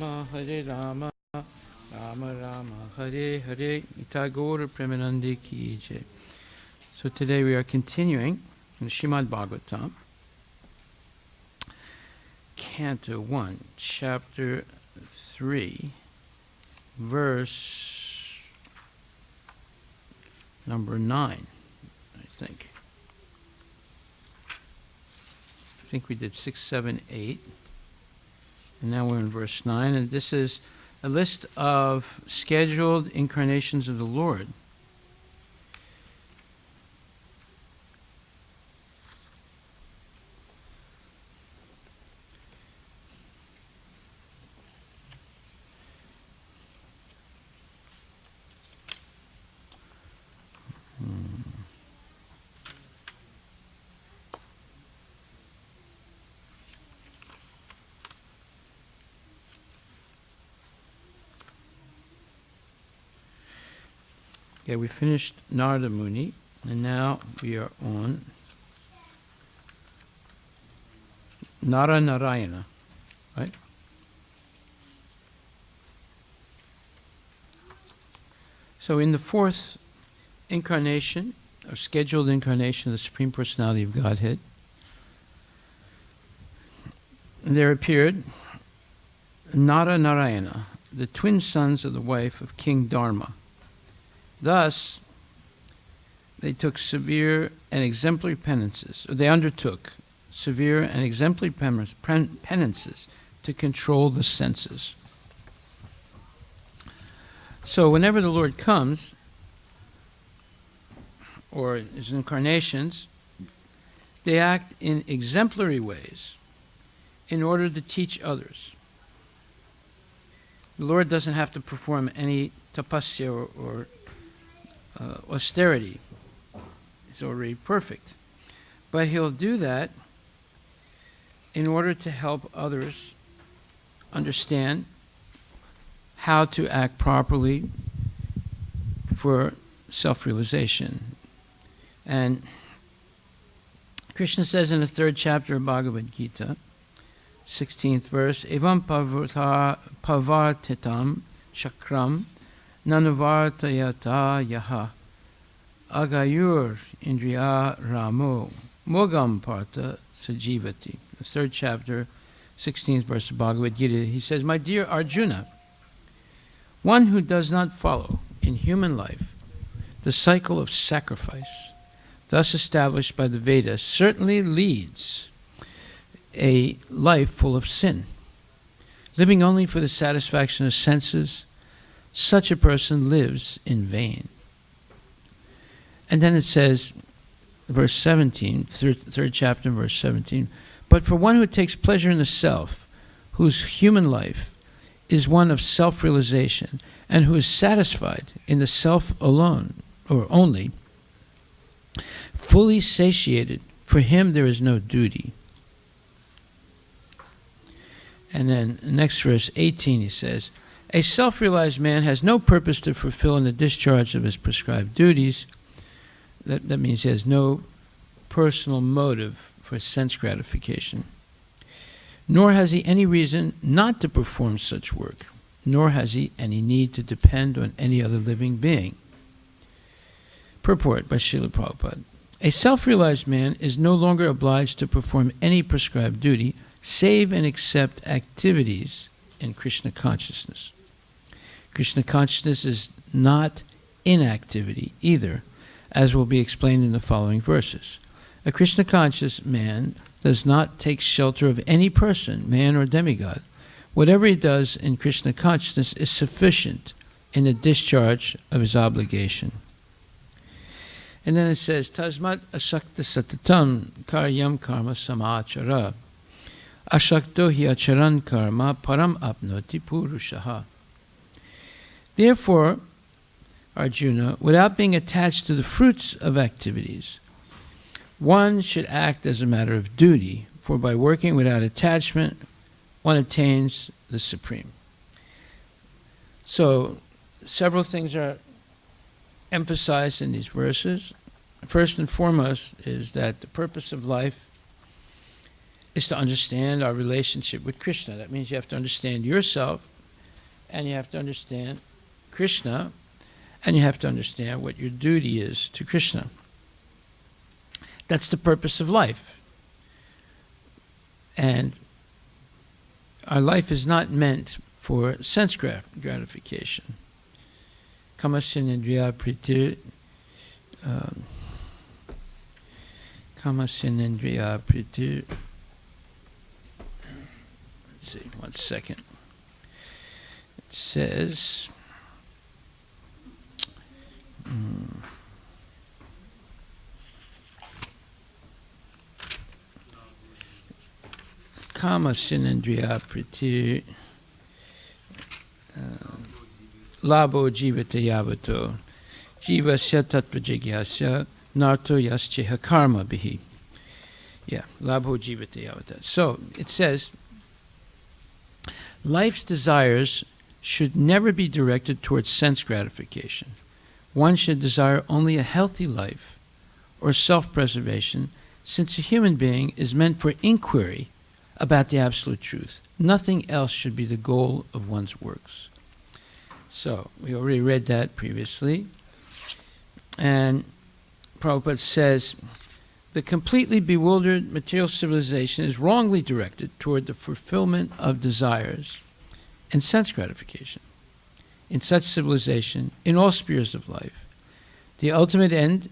Rama, Hare Rama, Rama Rama, Hare Hare, Itagora Premanande Ki Jai. So today we are continuing in the Srimad Bhagavatam, Canto 1, Chapter 3, verse number 9, I think. I think we did 6, 7, 8. And now we're in verse 9, and this is a list of scheduled incarnations of the Lord. Yeah, we finished Narada Muni, and now we are on Nara Narayana, right? So in the fourth incarnation, or scheduled incarnation of the Supreme Personality of Godhead, there appeared Nara Narayana, the twin sons of the wife of King Dharma. Thus, they took severe and exemplary penances, or they undertook severe and exemplary penances to control the senses. So whenever the Lord comes, or his incarnations, they act in exemplary ways in order to teach others. The Lord doesn't have to perform any tapasya or austerity. It's already perfect. But he'll do that in order to help others understand how to act properly for self-realization. And Krishna says in the third chapter of Bhagavad Gita, 16th verse, Evam pavartitam chakram Nanuvartayata yaha agayur indriya ramo mogam parta sajivati. The third chapter, 16th verse of Bhagavad Gita, he says, my dear Arjuna, one who does not follow in human life the cycle of sacrifice, thus established by the Vedas, certainly leads a life full of sin. Living only for the satisfaction of senses, such a person lives in vain. And then it says, verse 17, third chapter, verse 17, but for one who takes pleasure in the self, whose human life is one of self-realization, and who is satisfied in the self alone, or only, fully satiated, for him there is no duty. And then next verse 18 he says, a self-realized man has no purpose to fulfill in the discharge of his prescribed duties. That means he has no personal motive for sense gratification. Nor has he any reason not to perform such work, nor has he any need to depend on any other living being. Purport by Srila Prabhupada. A self-realized man is no longer obliged to perform any prescribed duty, save and except activities in Krishna consciousness. Krishna consciousness is not inactivity either, as will be explained in the following verses. A Krishna conscious man does not take shelter of any person, man or demigod. Whatever he does in Krishna consciousness is sufficient in the discharge of his obligation. And then it says, Tasmat asakta satatam karyam karma samachara. Ashakto hi acharan karma param apnoti purushaha. Therefore, Arjuna, without being attached to the fruits of activities, one should act as a matter of duty, for by working without attachment, one attains the Supreme. So, several things are emphasized in these verses. First and foremost is that the purpose of life is to understand our relationship with Krishna. That means you have to understand yourself and you have to understand Krishna, and you have to understand what your duty is to Krishna. That's the purpose of life. And our life is not meant for sense gratification. Kamasinendriya priti, Kamasinendriya priti. Let's see, 1 second. It says, Kamasinendriya priti, Labo jivata yavato, jivasya tattva jigyasya, narto yasceha karma bihi. Yeah, labho jivata yavata. So it says, life's desires should never be directed towards sense gratification. One should desire only a healthy life or self-preservation, since a human being is meant for inquiry about the absolute truth. Nothing else should be the goal of one's works. So, we already read that previously. And Prabhupada says, the completely bewildered material civilization is wrongly directed toward the fulfillment of desires and sense gratification. In such civilization, in all spheres of life, the ultimate end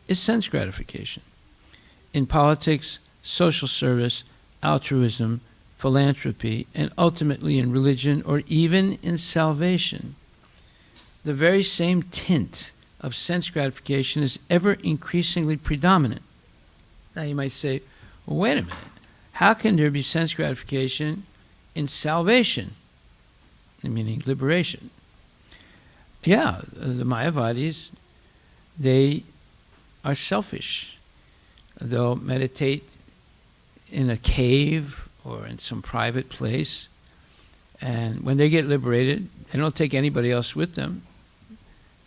is sense gratification. In politics, social service, altruism, philanthropy, and ultimately in religion or even in salvation, the very same tint of sense gratification is ever increasingly predominant. Now you might say, well, wait a minute, how can there be sense gratification in salvation? Meaning liberation. Yeah, the Mayavadis, they are selfish. They'll meditate in a cave or in some private place, and when they get liberated, they don't take anybody else with them.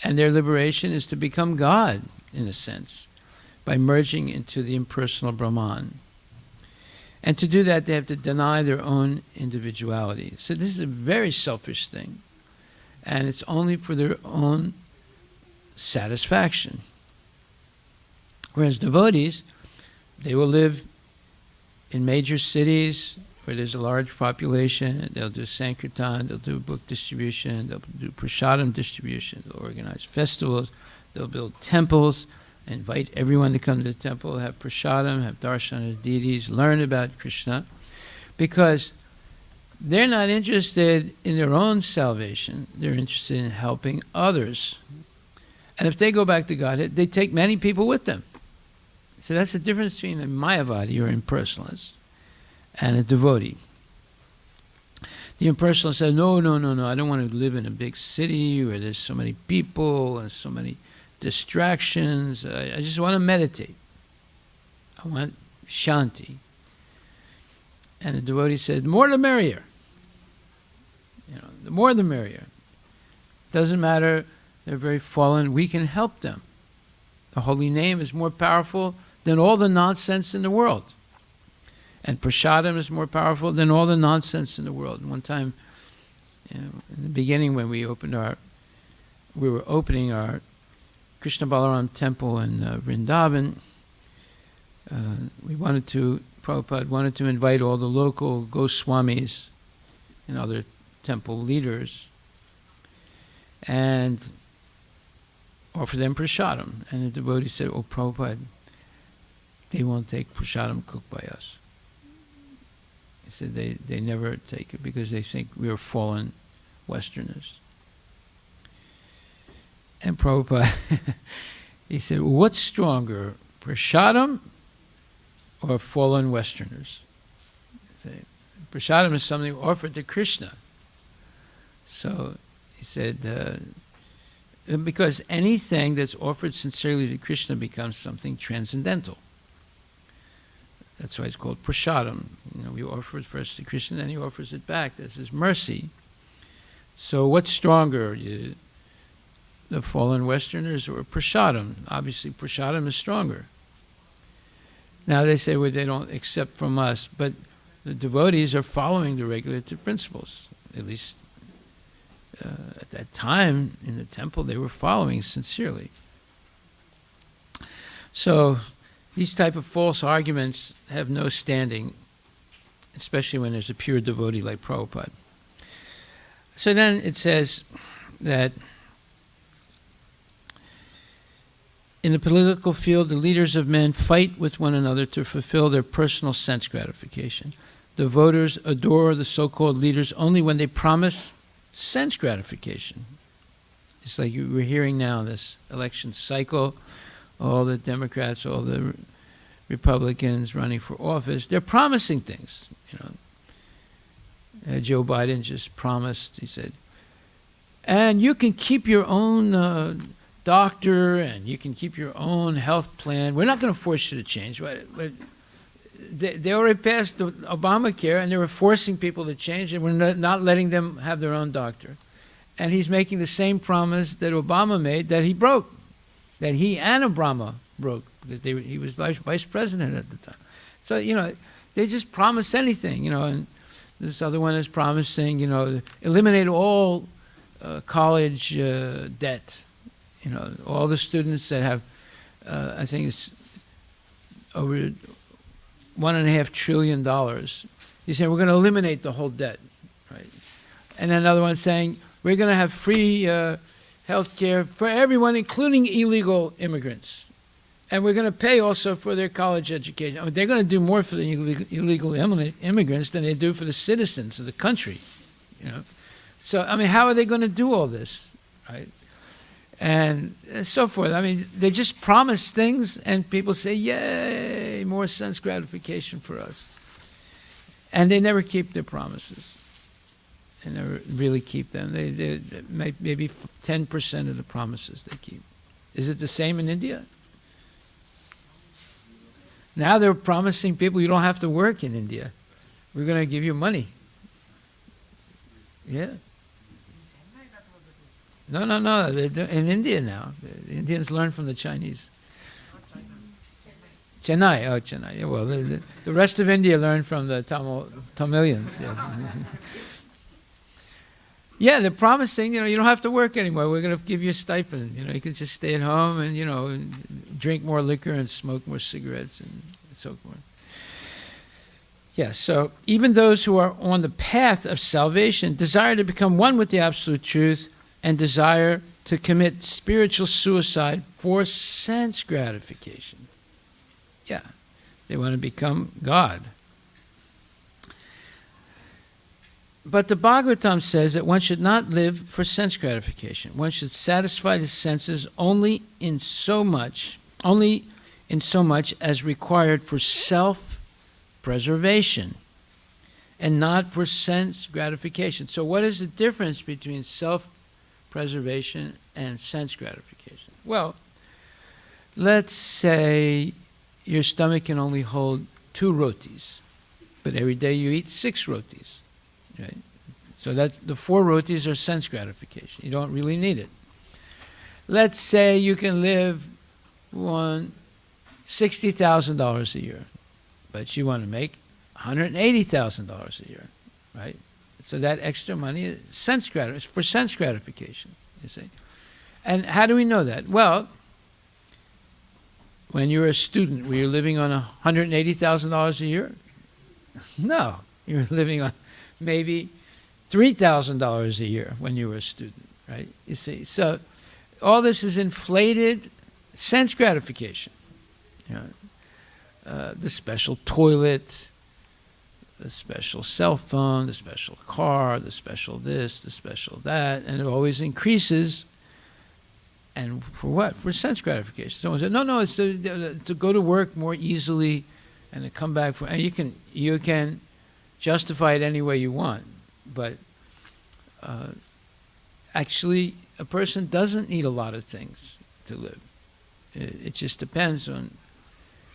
And their liberation is to become God, in a sense, by merging into the impersonal Brahman. And to do that, they have to deny their own individuality. So this is a very selfish thing. And it's only for their own satisfaction. Whereas devotees, they will live in major cities where there's a large population. They'll do Sankirtan, they'll do book distribution, they'll do prasadam distribution, they'll organize festivals, they'll build temples, invite everyone to come to the temple, have prasadam, have darshan of deities, learn about Krishna, because they're not interested in their own salvation, they're interested in helping others. And if they go back to Godhead, they take many people with them. So that's the difference between a Mayavadi or impersonalist and a devotee. The impersonalist says, no, I don't want to live in a big city where there's so many people and so many distractions. I just want to meditate. I want shanti. And the devotee said, the more the merrier. The more the merrier. Doesn't matter, they're very fallen, we can help them. The holy name is more powerful than all the nonsense in the world. And prasadam is more powerful than all the nonsense in the world. And one time, in the beginning when we were opening our Krishna Balaram temple in Vrindavan, Prabhupada wanted to invite all the local Goswamis and other temple leaders and offer them prasadam. And the devotee said, oh, Prabhupada, they won't take prasadam cooked by us. He said they never take it because they think we are fallen Westerners. And Prabhupada, he said, well, what's stronger, prasadam or fallen Westerners? He said, prasadam is something offered to Krishna. So he said, because anything that's offered sincerely to Krishna becomes something transcendental. That's why it's called prasadam. We offer it first to Krishna, then he offers it back. That's his mercy. So what's stronger, the fallen Westerners or prasadam? Obviously, prasadam is stronger. Now they say, well, they don't accept from us, but the devotees are following the regulative principles. At least at that time in the temple, they were following sincerely. So these type of false arguments have no standing, especially when there's a pure devotee like Prabhupada. So then it says that in the political field, the leaders of men fight with one another to fulfill their personal sense gratification. The voters adore the so-called leaders only when they promise sense gratification. It's like we're hearing now, this election cycle, all the Democrats, all the Republicans running for office, they're promising things. Joe Biden just promised, he said, and you can keep your own doctor and you can keep your own health plan. We're not going to force you to change. But they already passed the Obamacare and they were forcing people to change and we're not letting them have their own doctor. And he's making the same promise that Obama made that he broke, that he and Obama broke, because he was vice president at the time. So, they just promise anything, and this other one is promising, eliminate all college debt. All the students that have, I think it's over $1.5 trillion. He's saying we're going to eliminate the whole debt, right? And then another one saying we're going to have free health care for everyone, including illegal immigrants. And we're going to pay also for their college education. I mean, they're going to do more for the illegal immigrants than they do for the citizens of the country. So, I mean, how are they going to do all this, right? And so forth. I mean, they just promise things and people say, yay, more sense gratification for us. And they never keep their promises. They never really keep them. They maybe 10% of the promises they keep. Is it the same in India? Now they're promising people you don't have to work in India. We're going to give you money. Yeah. No. They're in India now. The Indians learn from the Chinese. Chennai. Oh, Chennai. Yeah, well, the rest of India learned from the Tamilians. Yeah. Yeah, they're promising, you don't have to work anymore. We're going to give you a stipend. You can just stay at home and, drink more liquor and smoke more cigarettes and so forth. Yeah, so even those who are on the path of salvation desire to become one with the absolute truth and desire to commit spiritual suicide for sense gratification. Yeah, they want to become God. But the Bhagavatam says that one should not live for sense gratification. One should satisfy the senses only in so much as required for self-preservation and not for sense gratification. So what is the difference between self-preservation and sense gratification? Well, let's say your stomach can only hold 2 rotis, but every day you eat 6 rotis. Right? So that the 4 rotis are sense gratification. You don't really need it. Let's say you can live on $60,000 a year, but you want to make $180,000 a year, right? So that extra money is for sense gratification, you see. And how do we know that? Well, when you were a student, were you living on $180,000 a year? No, you were living on maybe $3,000 a year when you were a student, right? You see, so all this is inflated sense gratification. The special toilet, the special cell phone, the special car, the special this, the special that, and it always increases. And for what? For sense gratification. Someone said, no, it's to go to work more easily and to come back. And you can justify it any way you want, but actually a person doesn't need a lot of things to live. It just depends on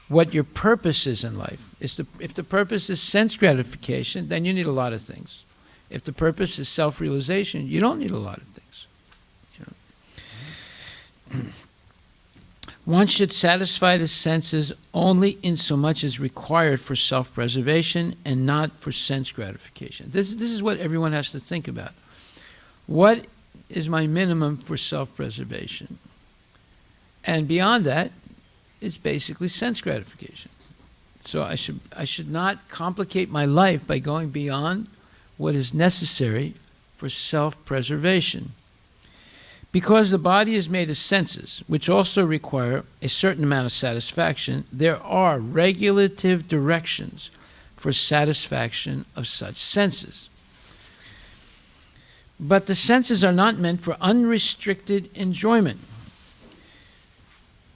what your purpose is in life. If the purpose is sense gratification, then you need a lot of things. If the purpose is self-realization, you don't need a lot of things. One should satisfy the senses only in so much as required for self-preservation and not for sense gratification. This is what everyone has to think about. What is my minimum for self-preservation. And beyond that, it's basically sense gratification. So I should not complicate my life by going beyond what is necessary for self-preservation. Because the body is made of senses, which also require a certain amount of satisfaction, there are regulative directions for satisfaction of such senses. But the senses are not meant for unrestricted enjoyment.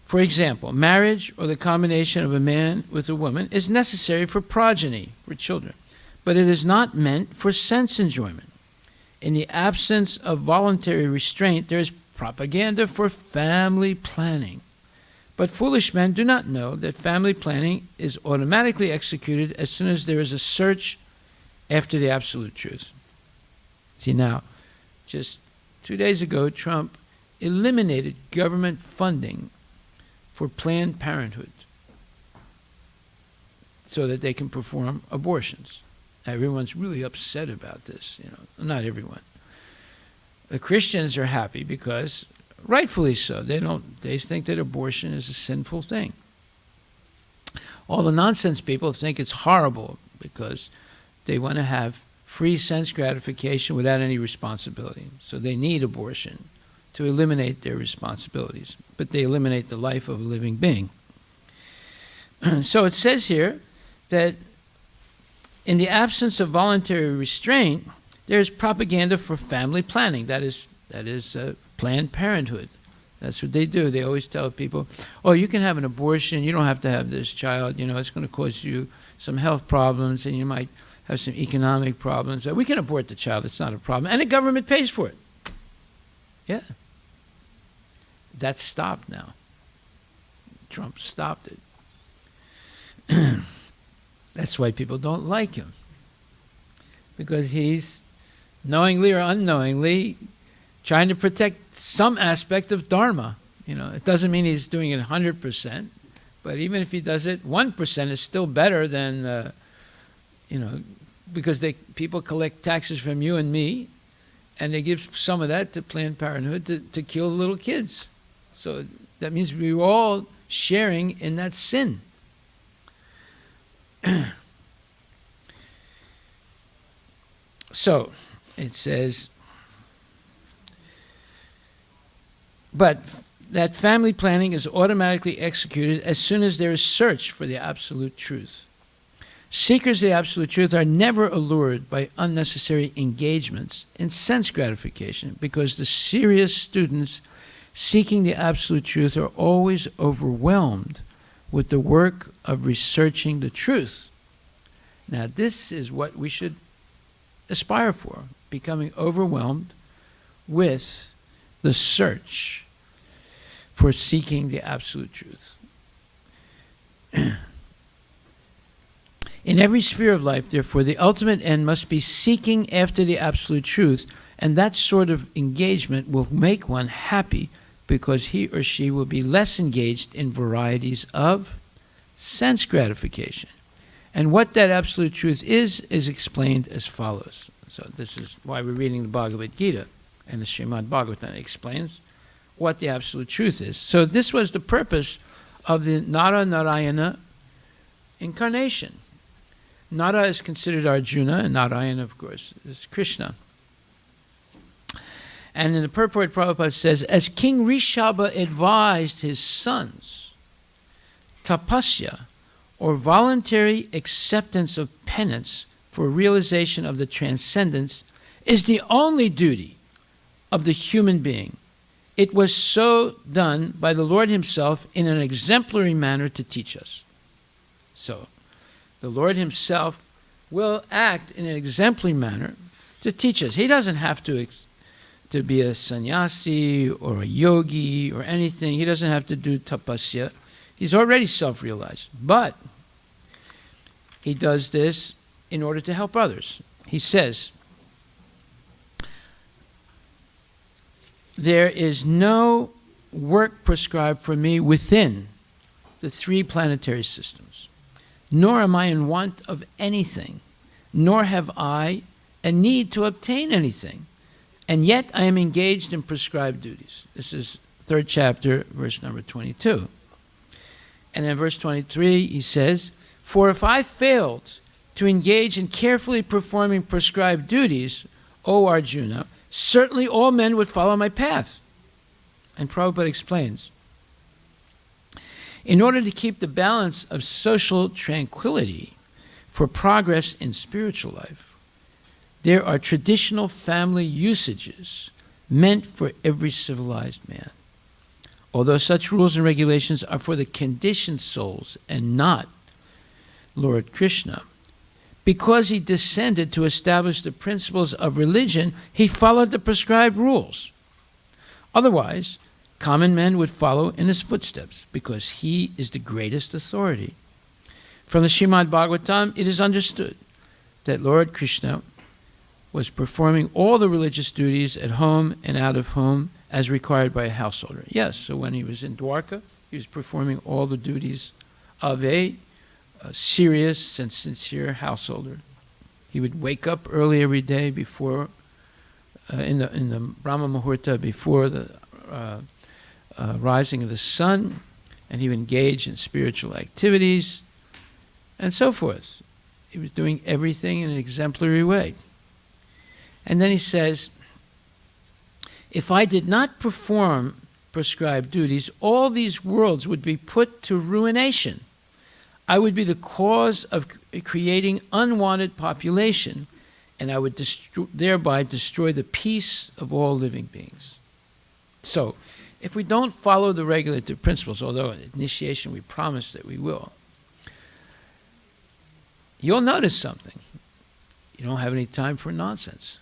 For example, marriage or the combination of a man with a woman is necessary for progeny, for children, but it is not meant for sense enjoyment. In the absence of voluntary restraint, there is propaganda for family planning. But foolish men do not know that family planning is automatically executed as soon as there is a search after the absolute truth. See now, just 2 days ago, Trump eliminated government funding for Planned Parenthood so that they can perform abortions. Everyone's really upset about this, not everyone. The Christians are happy because, rightfully so, they think that abortion is a sinful thing. All the nonsense people think it's horrible because they want to have free sense gratification without any responsibility. So they need abortion to eliminate their responsibilities, but they eliminate the life of a living being. So it says here that in the absence of voluntary restraint, there is propaganda for family planning. That is Planned Parenthood. That's what they do. They always tell people, oh, you can have an abortion. You don't have to have this child. It's going to cause you some health problems, and you might have some economic problems. We can abort the child. It's not a problem. And the government pays for it. Yeah. That's stopped now. Trump stopped it. That's why people don't like him. Because he's, knowingly or unknowingly, trying to protect some aspect of Dharma. It doesn't mean he's doing it 100%, but even if he does it 1%, it's still better than, because people collect taxes from you and me, and they give some of that to Planned Parenthood to kill little kids. So that means we're all sharing in that sin. So it says, but that family planning is automatically executed as soon as there is search for the absolute truth. Seekers of the absolute truth are never allured by unnecessary engagements in sense gratification, because the serious students seeking the absolute truth are always overwhelmed with the work of researching the truth. Now, this is what we should aspire for, becoming overwhelmed with the search for seeking the absolute truth. In every sphere of life, therefore, the ultimate end must be seeking after the absolute truth, and that sort of engagement will make one happy, because he or she will be less engaged in varieties of sense gratification. And what that absolute truth is explained as follows. So this is why we're reading the Bhagavad Gita, and the Srimad Bhagavatam explains what the absolute truth is. So this was the purpose of the Nara Narayana incarnation. Nara is considered Arjuna, and Narayana, of course, is Krishna. And in the purport, Prabhupada says, as King Rishabha advised his sons, tapasya, or voluntary acceptance of penance for realization of the transcendence, is the only duty of the human being. It was so done by the Lord himself in an exemplary manner to teach us. So, the Lord himself will act in an exemplary manner to teach us. He doesn't have to be a sannyasi or a yogi or anything. He doesn't have to do tapasya. He's already self-realized. But he does this in order to help others. He says, there is no work prescribed for me within the 3 planetary systems, nor am I in want of anything, nor have I a need to obtain anything, and yet I am engaged in prescribed duties. This is 3rd chapter, verse number 22. And in verse 23, he says, for if I failed to engage in carefully performing prescribed duties, O Arjuna, certainly all men would follow my path. And Prabhupada explains, in order to keep the balance of social tranquility for progress in spiritual life, there are traditional family usages meant for every civilized man. Although such rules and regulations are for the conditioned souls and not Lord Krishna, because he descended to establish the principles of religion, he followed the prescribed rules. Otherwise, common men would follow in his footsteps, because he is the greatest authority. From the Srimad Bhagavatam, it is understood that Lord Krishna was performing all the religious duties at home and out of home as required by a householder. Yes, so when he was in Dwarka, he was performing all the duties of a serious and sincere householder. He would wake up early every day before, in the Brahma Muhurta, before the rising of the sun, and he would engage in spiritual activities, and so forth. He was doing everything in an exemplary way. And then he says, if I did not perform prescribed duties, all these worlds would be put to ruination. I would be the cause of creating unwanted population, and I would thereby destroy the peace of all living beings. So, if we don't follow the regulative principles, although in initiation we promise that we will, you'll notice something. You don't have any time for nonsense.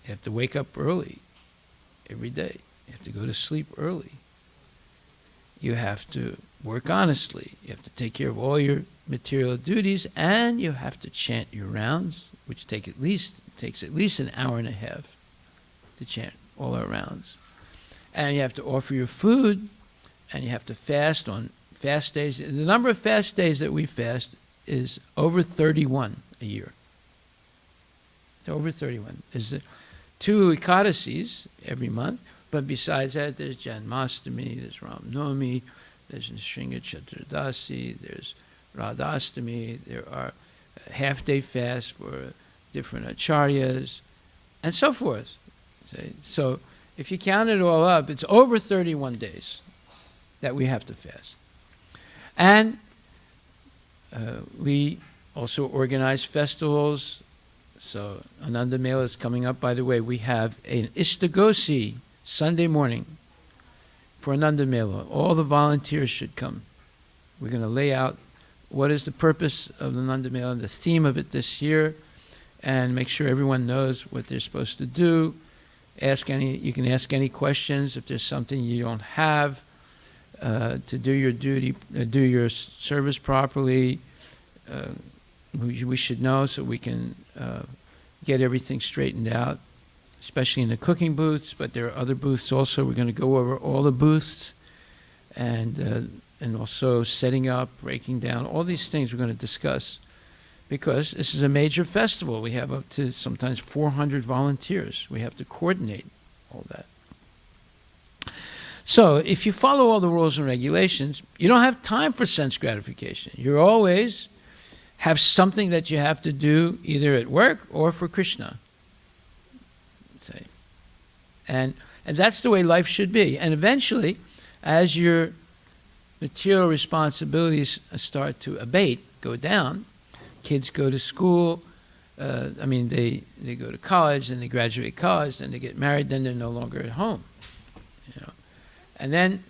You have to wake up early every day. You have to go to sleep early. You have to work honestly. You have to take care of all your material duties, and you have to chant your rounds, which takes at least an hour and a half to chant all our rounds. And you have to offer your food, and you have to fast on fast days. The number of fast days that we fast is over 31 a year. Over 31. There's 2 Ekadasis every month, but besides that, there's Janmashtami, there's Ram Navami, there's Nrsimha Chaturdasi, there's Radhastami, there are half-day fasts for different acharyas, and so forth. So if you count it all up, it's over 31 days that we have to fast. And we also organize festivals. So Ananda Mela is coming up. By the way, we have an Ishtagosi Sunday morning for Ananda Mela. All the volunteers should come. We're going to lay out what is the purpose of the Ananda Mela, the theme of it this year, and make sure everyone knows what they're supposed to do. You can ask any questions if there's something you don't have to do your duty, do your service properly. We should know so we can get everything straightened out, especially in the cooking booths, but there are other booths also. We're going to go over all the booths and also setting up, breaking down, all these things we're going to discuss because this is a major festival. We have up to sometimes 400 volunteers. We have to coordinate all that. So if you follow all the rules and regulations, you don't have time for sense gratification. You always have something that you have to do either at work or for Krishna. Say. And that's the way life should be. And eventually, as your material responsibilities start to abate, go down, kids go to school, they go to college, and they graduate college, then they get married, then they're no longer at home. And then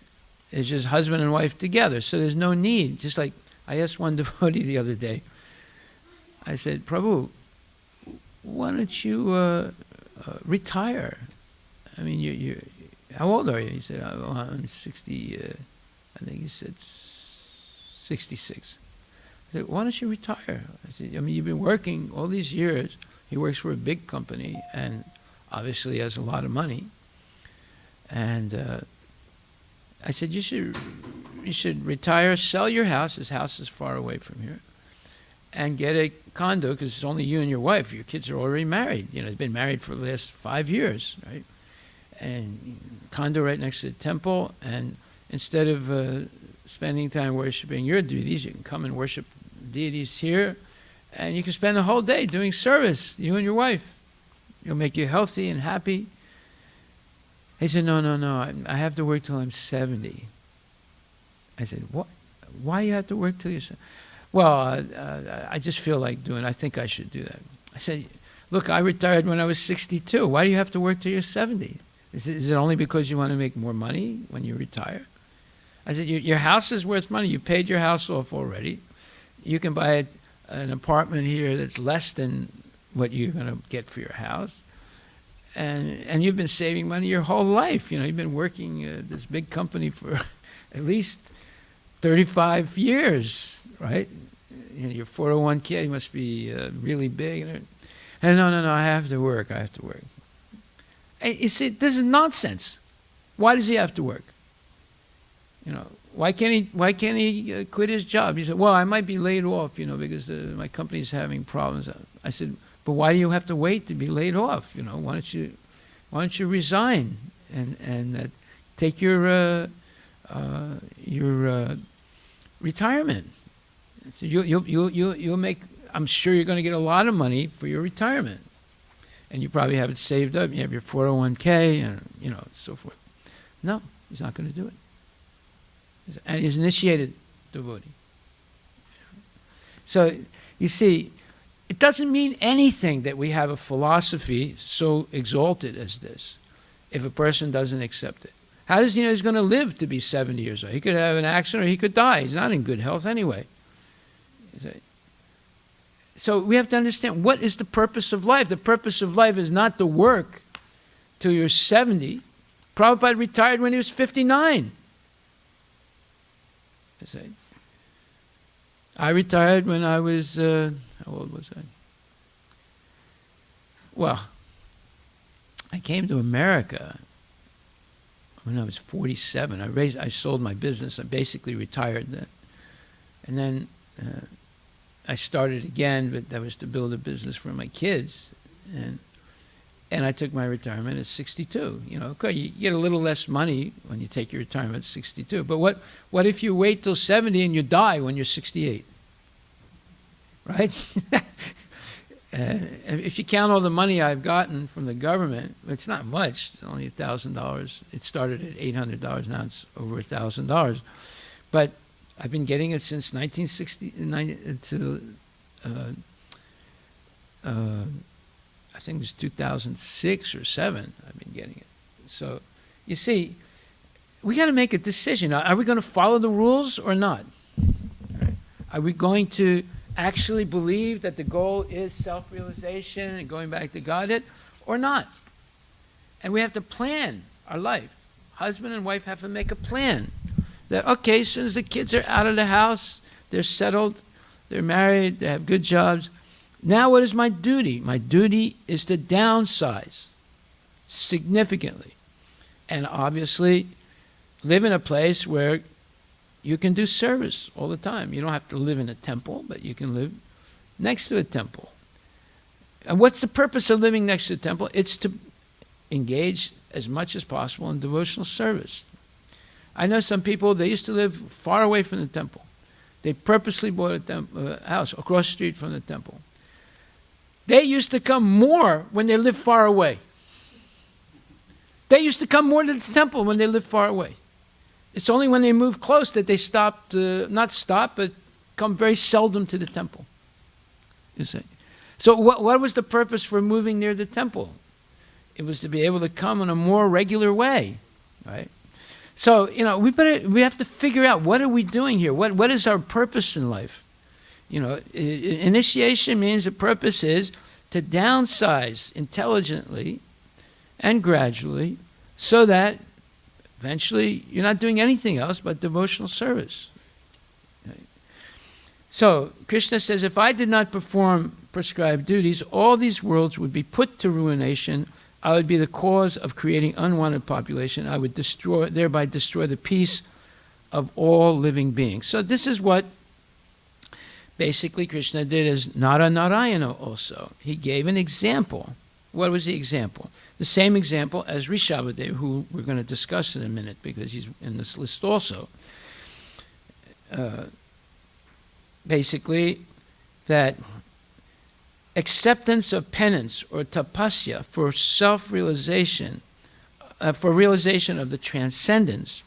it's just husband and wife together. So there's no need. Just like I asked one devotee the other day, I said, Prabhu, why don't you retire? I mean, you how old are you? He said, oh, I'm 60, I think he said 66. I said, why don't you retire? I said, you've been working all these years. He works for a big company and obviously has a lot of money. And I said, you should retire, sell your house. His house is far away from here. and get a condo, because it's only you and your wife. Your kids are already married. They've been married for the last 5 years, right? And condo right next to the temple, and instead of spending time worshiping your deities, you can come and worship deities here, and you can spend the whole day doing service, you and your wife. It'll make you healthy and happy. He said, no, I have to work till I'm 70. I said, what? Why do you have to work till you're 70? Well, I just feel like doing it. I think I should do that. I said, look, I retired when I was 62. Why do you have to work till you're 70? Is it only because you want to make more money when you retire? I said, your house is worth money. You paid your house off already. You can buy an apartment here that's less than what you're going to get for your house. And you've been saving money your whole life. You've been working this big company for at least 35 years, right? Your 401k must be really big. And no, I have to work. And you see, this is nonsense. Why does he have to work? Why can't he quit his job? He said, well, I might be laid off, because my company's having problems. I said, but why do you have to wait to be laid off? Why don't you resign and take your retirement? So you'll make. I'm sure you're going to get a lot of money for your retirement, and you probably have it saved up. You have your 401k and so forth. No, he's not going to do it. And he's initiated devotee. So you see, it doesn't mean anything that we have a philosophy so exalted as this if a person doesn't accept it. How does he know he's going to live to be 70 years old? He could have an accident or he could die. He's not in good health anyway. So we have to understand, what is the purpose of life? The purpose of life is not to work till you're 70. Prabhupada retired when he was 59. I retired when I was, how old was I? Well, I came to America when I was 47. I sold my business. I basically retired then. And then I started again, but that was to build a business for my kids. And I took my retirement at 62. Okay, you get a little less money when you take your retirement at 62. But what if you wait till 70 and you die when you're 68? Right? If you count all the money I've gotten from the government, it's not much. It's only $1,000. It started at $800. Now it's over $1,000. But I've been getting it since 1960 to I think it was 2006 or 7. I've been getting it. So you see, we got to make a decision. Are we going to follow the rules or not? Right. Are we going to actually believe that the goal is self-realization and going back to Godhead or not? And we have to plan our life. Husband and wife have to make a plan that, okay, as soon as the kids are out of the house, they're settled, they're married, they have good jobs. Now what is my duty? My duty is to downsize significantly. And obviously live in a place where you can do service all the time. You don't have to live in a temple, but you can live next to a temple. And what's the purpose of living next to a temple? It's to engage as much as possible in devotional service. I know some people, they used to live far away from the temple. They purposely bought a house across the street from the temple. They used to come more when they lived far away. They used to come more to the temple when they lived far away. It's only when they moved close that they stopped, not stop, but come very seldom to the temple. You see. So what was the purpose for moving near the temple? It was to be able to come in a more regular way, right? So, we have to figure out, what are we doing here? What is our purpose in life? Initiation means the purpose is to downsize intelligently and gradually so that eventually you're not doing anything else but devotional service. Okay. So Krishna says, if I did not perform prescribed duties, all these worlds would be put to ruination. I would be the cause of creating unwanted population. I would thereby destroy the peace of all living beings. So this is what basically Krishna did as Nara Narayana also. He gave an example. What was the example? The same example as Rishabhadev, who we're going to discuss in a minute because he's in this list also. Basically, that acceptance of penance or tapasya for self-realization, for realization of the transcendence,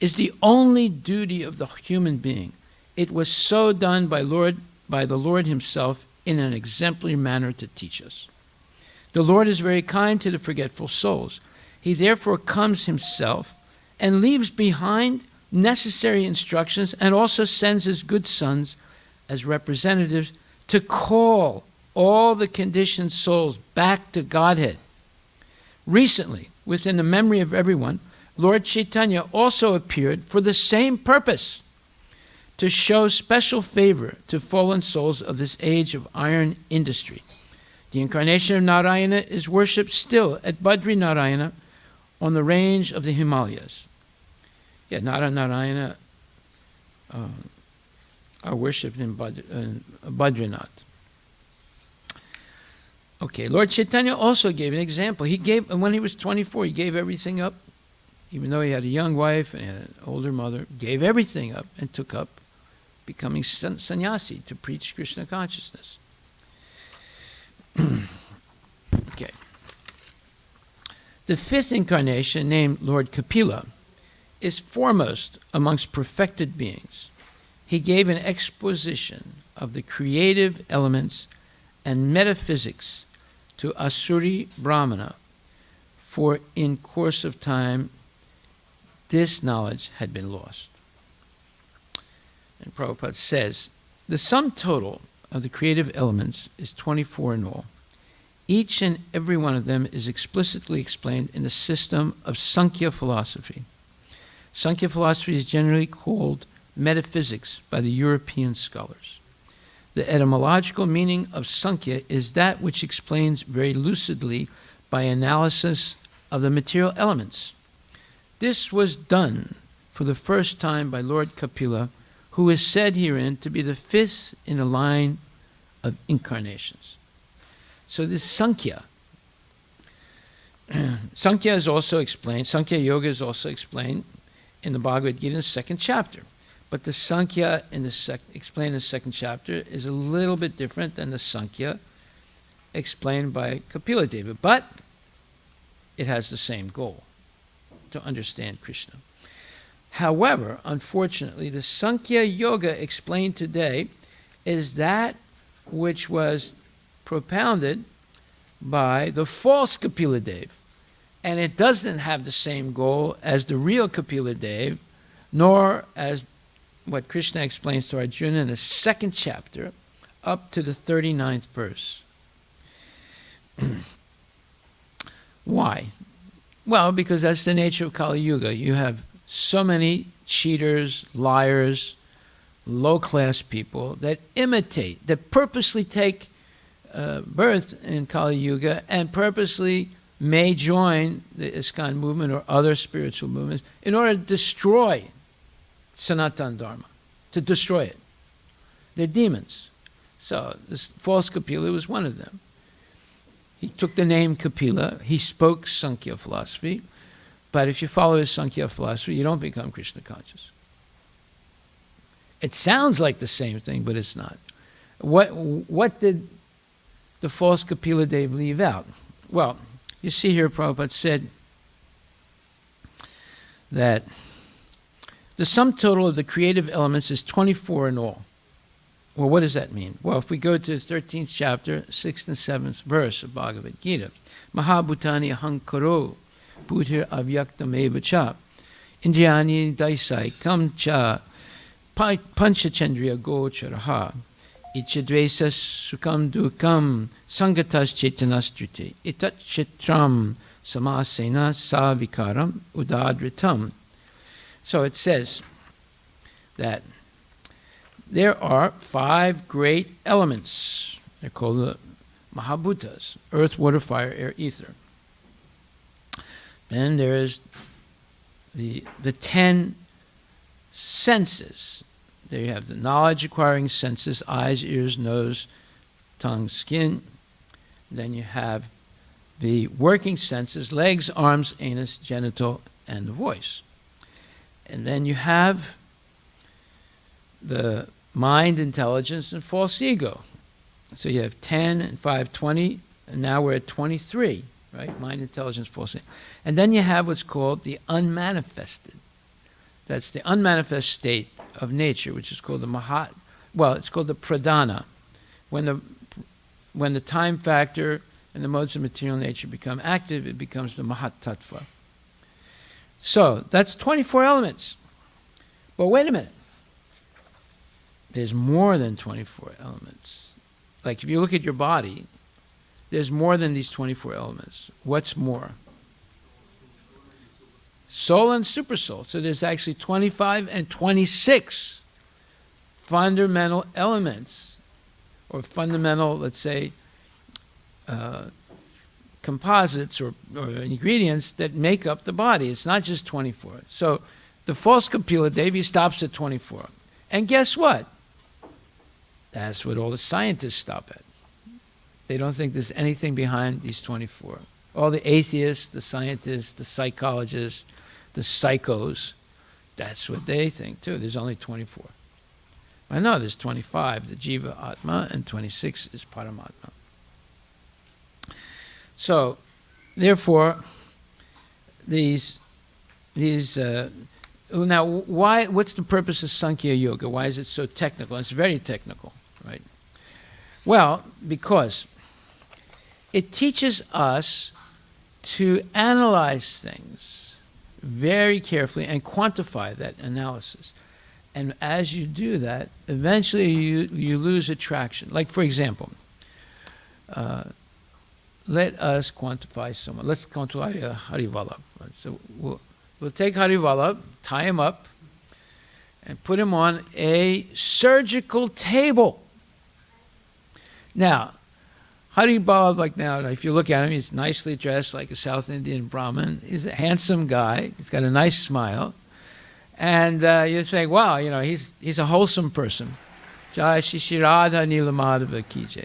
is the only duty of the human being. It was so done by the Lord himself in an exemplary manner to teach us. The Lord is very kind to the forgetful souls. He therefore comes himself and leaves behind necessary instructions and also sends his good sons as representatives to call all the conditioned souls back to Godhead. Recently, within the memory of everyone, Lord Chaitanya also appeared for the same purpose, to show special favor to fallen souls of this age of iron industry. The incarnation of Narayana is worshipped still at Badri Narayana on the range of the Himalayas. Yeah, Narayana are worshipped in Badrinath. Okay, Lord Chaitanya also gave an example. When he was 24, he gave everything up, even though he had a young wife and had an older mother, gave everything up and took up becoming sannyasi to preach Krishna consciousness. Okay. The fifth incarnation, named Lord Kapila, is foremost amongst perfected beings. He gave an exposition of the creative elements and metaphysics to Asuri Brahmana, for in course of time this knowledge had been lost. And Prabhupada says, the sum total of the creative elements is 24 in all. Each and every one of them is explicitly explained in the system of Sankhya philosophy. Sankhya philosophy is generally called metaphysics by the European scholars. The etymological meaning of Sankhya is that which explains very lucidly by analysis of the material elements. This was done for the first time by Lord Kapila, who is said herein to be the fifth in a line of incarnations. So this Sankhya, Sankhya is also explained, Sankhya Yoga is also explained in the Bhagavad Gita in the second chapter. But the Sankhya explained in the second chapter is a little bit different than the Sankhya explained by Kapila Deva. But it has the same goal, to understand Krishna. However, unfortunately, the Sankhya Yoga explained today is that which was propounded by the false Kapila Deva. And it doesn't have the same goal as the real Kapila Deva, nor as what Krishna explains to Arjuna in the second chapter up to the 39th verse. Why? Well, because that's the nature of Kali Yuga. You have so many cheaters, liars, low-class people that imitate, that purposely take birth in Kali Yuga and purposely may join the ISKCON movement or other spiritual movements in order to destroy Sanatana Dharma, to destroy it. They're demons. So this false Kapila was one of them. He took the name Kapila. He spoke Sankhya philosophy. But if you follow his Sankhya philosophy, you don't become Krishna conscious. It sounds like the same thing, but it's not. What did the false Kapila Deva leave out? Well, you see here Prabhupada said that the sum total of the creative elements is 24 in all. Well, what does that mean? Well, if we go to the 13th chapter, 6th and 7th verse of Bhagavad Gita, Mahabhutani ahankaro buddhir avyaktam eva cha indriyani daisai kam cha panchachandriya gocharaha ichadvesas sukam dukam sangatas chetanastriti itat chitram samasena savikaram udadritam. So it says that there are 5 great elements. They're called the Mahabhutas: earth, water, fire, air, ether. Then there's the 10 senses, There you have the knowledge-acquiring senses, eyes, ears, nose, tongue, skin. Then you have the working senses, legs, arms, anus, genital, and the voice. And then you have the mind, intelligence, and false ego. So you have 10 and 5, 20, and now we're at 23, right? Mind, intelligence, false ego. And then you have what's called the unmanifested. That's the unmanifest state of nature, which is called it's called the pradhana. When the time factor and the modes of material nature become active, it becomes the mahat-tattva. So that's 24 elements. But wait a minute. There's more than 24 elements. Like if you look at your body, there's more than these 24 elements. What's more? Soul and supersoul. So there's actually 25 and 26 fundamental elements, or fundamental, let's say, composites or ingredients that make up the body. It's not just 24. So the false Kapila Devi stops at 24. And guess what? That's what all the scientists stop at. They don't think there's anything behind these 24. All the atheists, the scientists, the psychologists, the psychos, that's what they think too. There's only 24. I know there's 25, the Jiva Atma, and 26 is Paramatma. So, therefore, now, what's the purpose of Sankhya Yoga? Why is it so technical? It's very technical, right? Well, because it teaches us to analyze things very carefully and quantify that analysis. And as you do that, eventually you lose attraction. Like, for example, let us quantify someone. Let's quantify Harivala. So we'll take Harivala, tie him up, and put him on a surgical table. Now, Harivala, like now, if you look at him, he's nicely dressed like a South Indian Brahmin. He's a handsome guy. He's got a nice smile. And you think, wow, he's a wholesome person. Jai Shri Radha Nilamadava Ki Jai.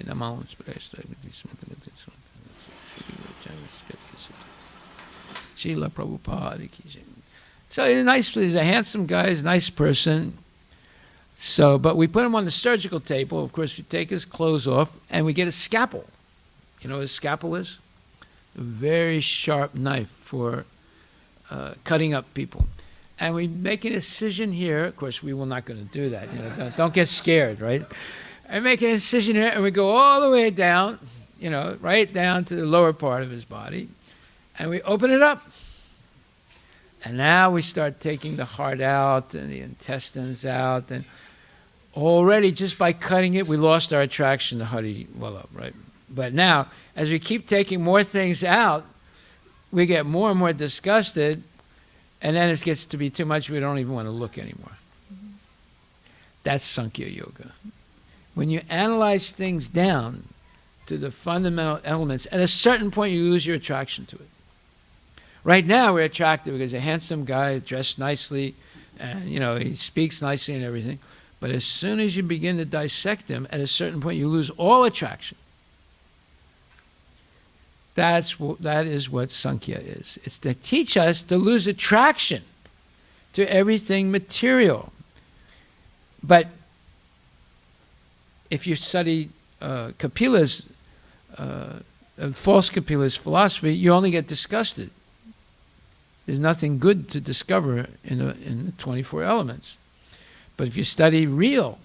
Srila Prabhupada Ki Jai. So he's a handsome guy, he's a nice person. So, but we put him on the surgical table. Of course, we take his clothes off and we get a scalpel. You know what a scalpel is? A very sharp knife for cutting up people. And we make an incision here. Of course, we were not going to do that. Don't get scared, right? And make an incision here, and we go all the way down, right down to the lower part of his body. And we open it up. And now we start taking the heart out and the intestines out. And already, just by cutting it, we lost our attraction to Hari Vallabh, right? But now, as we keep taking more things out, we get more and more disgusted. And then it gets to be too much, we don't even want to look anymore. That's Sankhya Yoga. When you analyze things down to the fundamental elements, at a certain point you lose your attraction to it. Right now we're attracted because he's a handsome guy, dressed nicely, and he speaks nicely and everything. But as soon as you begin to dissect him, at a certain point you lose all attraction. That is what Sankhya is. It's to teach us to lose attraction to everything material. But if you study Kapila's, false Kapila's philosophy, you only get disgusted. There's nothing good to discover in the 24 elements. But if you study real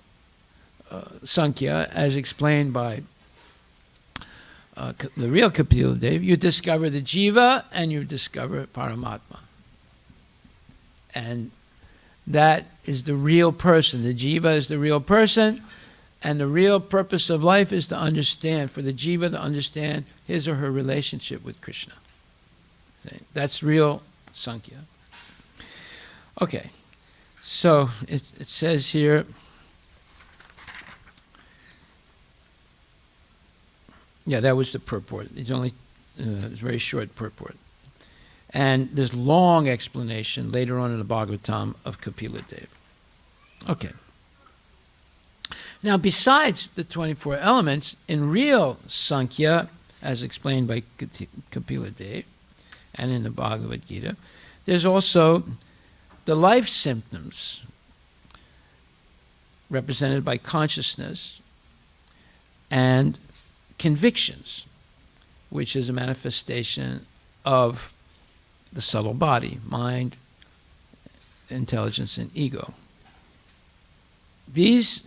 Sankhya, as explained by the real Kapila Dev, you discover the Jiva and you discover Paramatma. And that is the real person. The Jiva is the real person, and the real purpose of life is to understand, for the Jiva to understand his or her relationship with Krishna. That's real Sankhya. Okay, so it says here, yeah, that was the purport. It's only a very short purport. And there's long explanation later on in the Bhagavatam of Kapila Dev. Okay. Now, besides the 24 elements, in real Sankhya, as explained by Kapila Dev and in the Bhagavad Gita, there's also the life symptoms represented by consciousness and convictions, which is a manifestation of the subtle body, mind, intelligence, and ego. These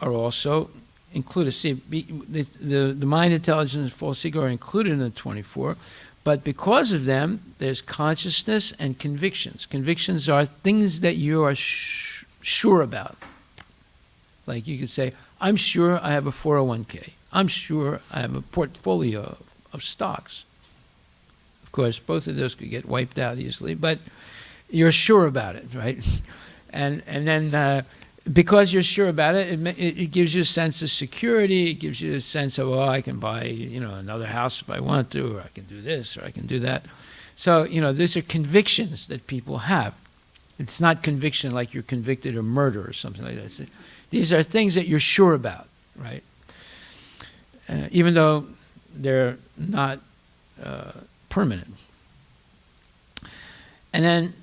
are also included. See, the mind, intelligence, and false ego are included in the 24, but because of them, there's consciousness and convictions. Convictions are things that you are sure about. Like you could say, I'm sure I have a 401k. I'm sure I have a portfolio of stocks. Of course, both of those could get wiped out easily, but you're sure about it, right? And then because you're sure about it, it gives you a sense of security. It gives you a sense of, I can buy, another house if I want to, or I can do this, or I can do that. So, these are convictions that people have. It's not conviction like you're convicted of murder or something like that. These are things that you're sure about, right? Even though they're not permanent. And then,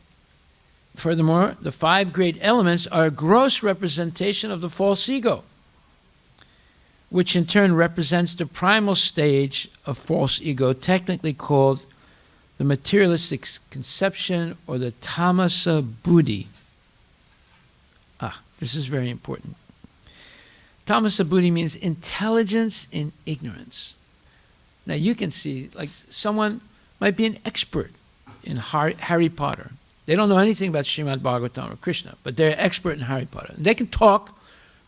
furthermore, the 5 great elements are a gross representation of the false ego, which in turn represents the primal stage of false ego, technically called the materialistic conception or the tamasa buddhi. This is very important. Tamasa buddhi means intelligence in ignorance. Now you can see, like, someone might be an expert in Harry Potter. They don't know anything about Srimad Bhagavatam or Krishna, but they're expert in Harry Potter. And they can talk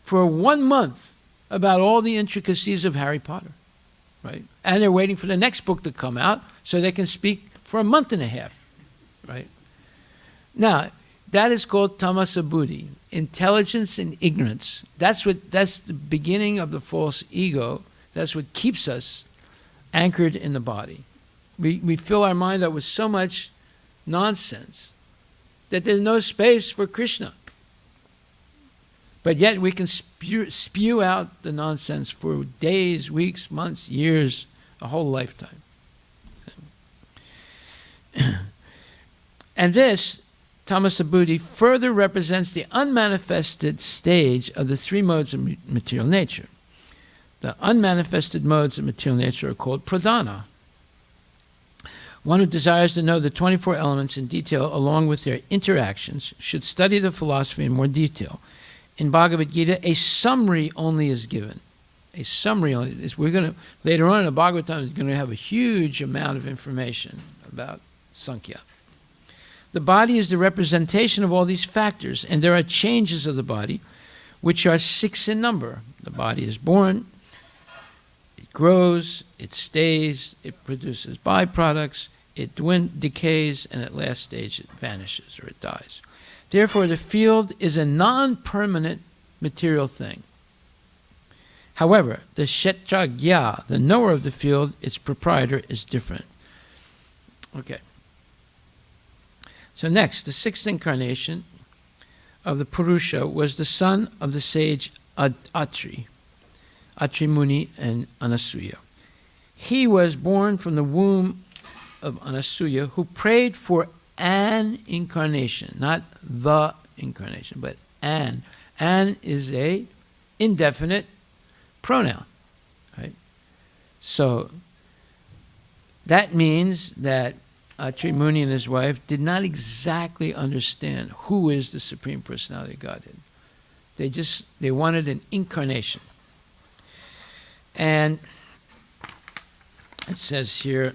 for 1 month about all the intricacies of Harry Potter, right? And they're waiting for the next book to come out so they can speak for 1.5 months, right? Now, that is called tamasa buddhi, intelligence in ignorance. That's the beginning of the false ego. That's what keeps us anchored in the body. We fill our mind up with so much nonsense that there's no space for Krishna. But yet we can spew out the nonsense for days, weeks, months, years, a whole lifetime. And this, tamasa buddhi, further represents the unmanifested stage of the 3 modes of material nature. The unmanifested modes of material nature are called pradhana. One who desires to know the 24 elements in detail along with their interactions should study the philosophy in more detail. In Bhagavad Gita, a summary only is given. A summary only. We're going to, later on in the Bhagavatam, is going to have a huge amount of information about Sankhya. The body is the representation of all these factors, and there are changes of the body, which are 6 in number. The body is born, it grows, it stays, it produces byproducts, it decays, and at last stage it vanishes or it dies. Therefore, the field is a non-permanent material thing. However, the kshetragya, the knower of the field, its proprietor, is different. Okay. So next, the 6th incarnation of the Purusha was the son of the sage Atri Muni and Anasuya. He was born from the womb of Anasuya, who prayed for an incarnation, not the incarnation, but an. An is a indefinite pronoun, right? So that means that Atri Muni and his wife did not exactly understand who is the Supreme Personality of Godhead. They wanted an incarnation. And it says here,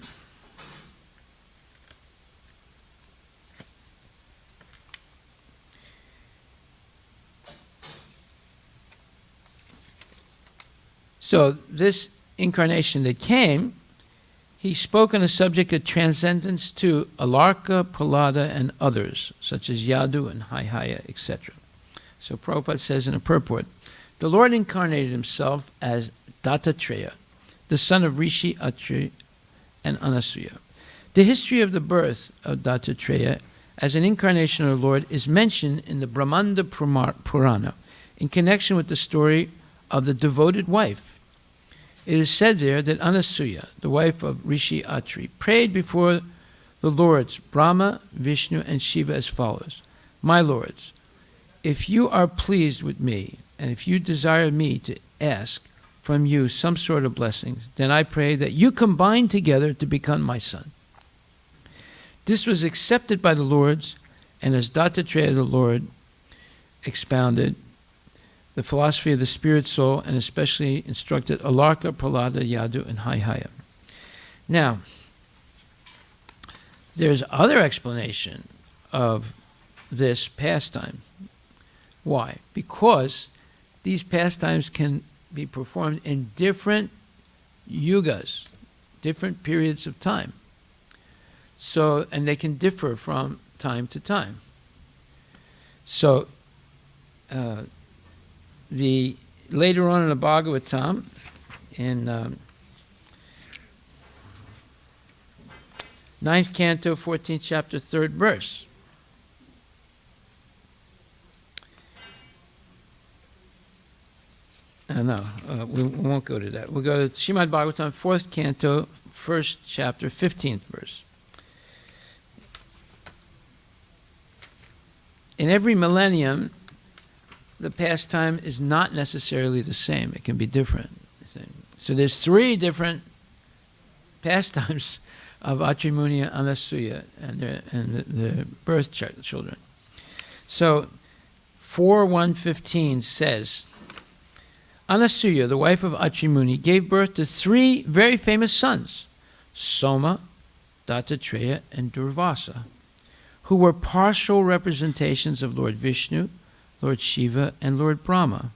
so this incarnation that came, he spoke on the subject of transcendence to Alarka, Prahlada, and others, such as Yadu and Haihaya, etc. So Prabhupada says in a purport, the Lord incarnated himself as Dattatreya, the son of Rishi Atri and Anasuya. The history of the birth of Dattatreya as an incarnation of the Lord is mentioned in the Brahmanda Purana in connection with the story of the devoted wife. It is said there that Anasuya, the wife of Rishi Atri, prayed before the lords Brahma, Vishnu, and Shiva as follows: My lords, if you are pleased with me, and if you desire me to ask from you some sort of blessings, then I pray that you combine together to become my son. This was accepted by the lords, and as Dattatreya the Lord expounded the philosophy of the spirit soul, and especially instructed Alarka, Prahlada, Yadu, and Haihaya. Now, there's other explanation of this pastime. Why? Because these pastimes can be performed in different yugas, different periods of time. So, and they can differ from time to time. So, later on in the Bhagavatam, in 9th canto, 14th chapter, 3rd verse, we won't go to that. We'll go to Srimad Bhagavatam, 4th canto, 1st chapter, 15th verse. In every millennium, the pastime is not necessarily the same. It can be different. So there's 3 different pastimes of Atri Muni and Anasuya and the birth children. So 4.1.15 says, Anasuya, the wife of Atri Muni, gave birth to 3 very famous sons, Soma, Dattatreya, and Durvasa, who were partial representations of Lord Vishnu, Lord Shiva, and Lord Brahma.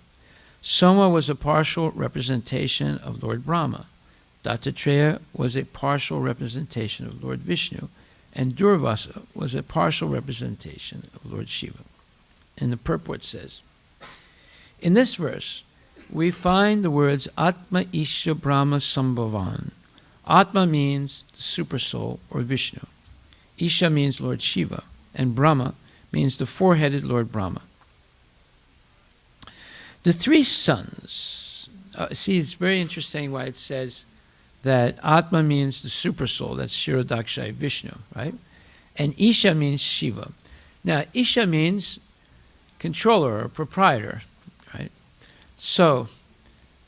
Soma was a partial representation of Lord Brahma. Dattatreya was a partial representation of Lord Vishnu, and Durvasa was a partial representation of Lord Shiva. And the purport says, in this verse, we find the words Atma Isha Brahma Sambhavan. Atma means the supersoul or Vishnu. Isha means Lord Shiva, and Brahma means the four-headed Lord Brahma. The 3 sons, see, it's very interesting why it says that Atma means the supersoul, that's Shirodakshay, Vishnu, right? And Isha means Shiva. Now, Isha means controller or proprietor, right? So,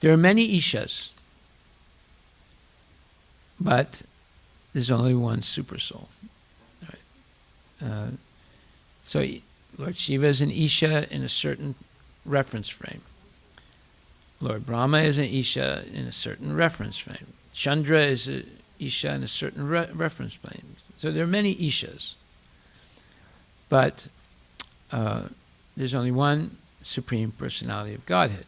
there are many Ishas, but there's only one supersoul. Right? So, Lord Shiva is an Isha in a certain reference frame. Lord Brahma is an Isha in a certain reference frame. Chandra is an Isha in a certain reference frame. So there are many Ishas. But there's only one Supreme Personality of Godhead.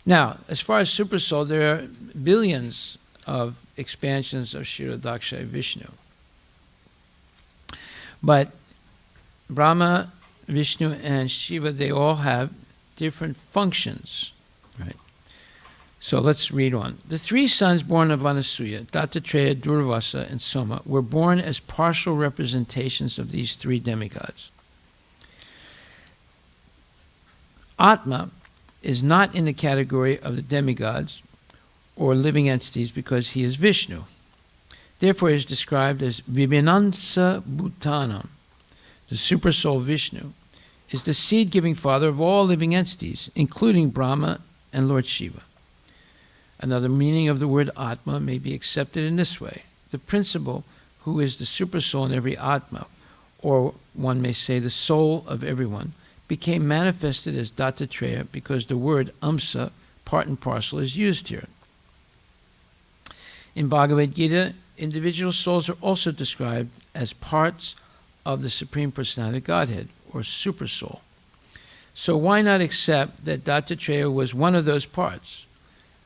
Now, as far as Supersoul, there are billions of expansions of Shirodakshay Vishnu. But Brahma, Vishnu, and Shiva, they all have different functions, right? So let's read on. The 3 sons born of Anasuya, Dattatreya, Durvasa, and Soma, were born as partial representations of these 3 demigods. Atma is not in the category of the demigods or living entities because he is Vishnu. Therefore, he is described as Vibhinansa Bhutanam. The supersoul Vishnu is the seed-giving father of all living entities, including Brahma and Lord Shiva. Another meaning of the word Atma may be accepted in this way. The principle who is the supersoul in every Atma, or one may say the soul of everyone, became manifested as Dattatreya because the word Amsa, part and parcel, is used here. In Bhagavad Gita, individual souls are also described as parts of the Supreme Personality of Godhead, or Supersoul. So why not accept that Dattatreya was one of those parts?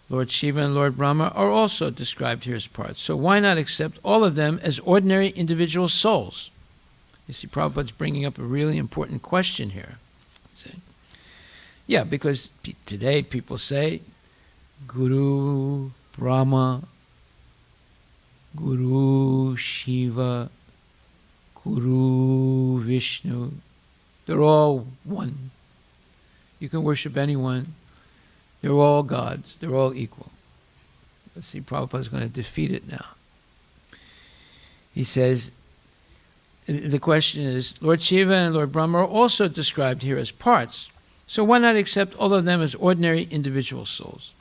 Lord Shiva and Lord Brahma are also described here as parts. So why not accept all of them as ordinary individual souls? You see, Prabhupada's bringing up a really important question here. See? Yeah, because today people say, Guru Brahma, Guru Shiva, Guru Vishnu, they're all one. You can worship anyone. They're all gods. They're all equal. Let's see, Prabhupada is going to defeat it now. He says, the question is, Lord Shiva and Lord Brahma are also described here as parts. So why not accept all of them as ordinary individual souls?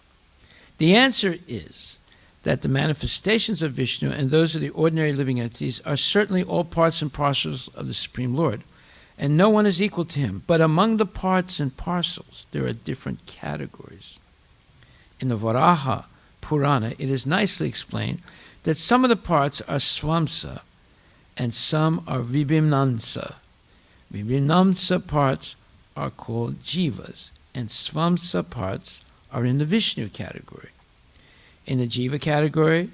The answer is that the manifestations of Vishnu and those of the ordinary living entities are certainly all parts and parcels of the Supreme Lord, and no one is equal to him. But among the parts and parcels, there are different categories. In the Varaha Purana, it is nicely explained that some of the parts are Svamsa and some are Vibhimnansa. Vibhimnansa parts are called Jivas, and Svamsa parts are in the Vishnu category. In the Jiva category,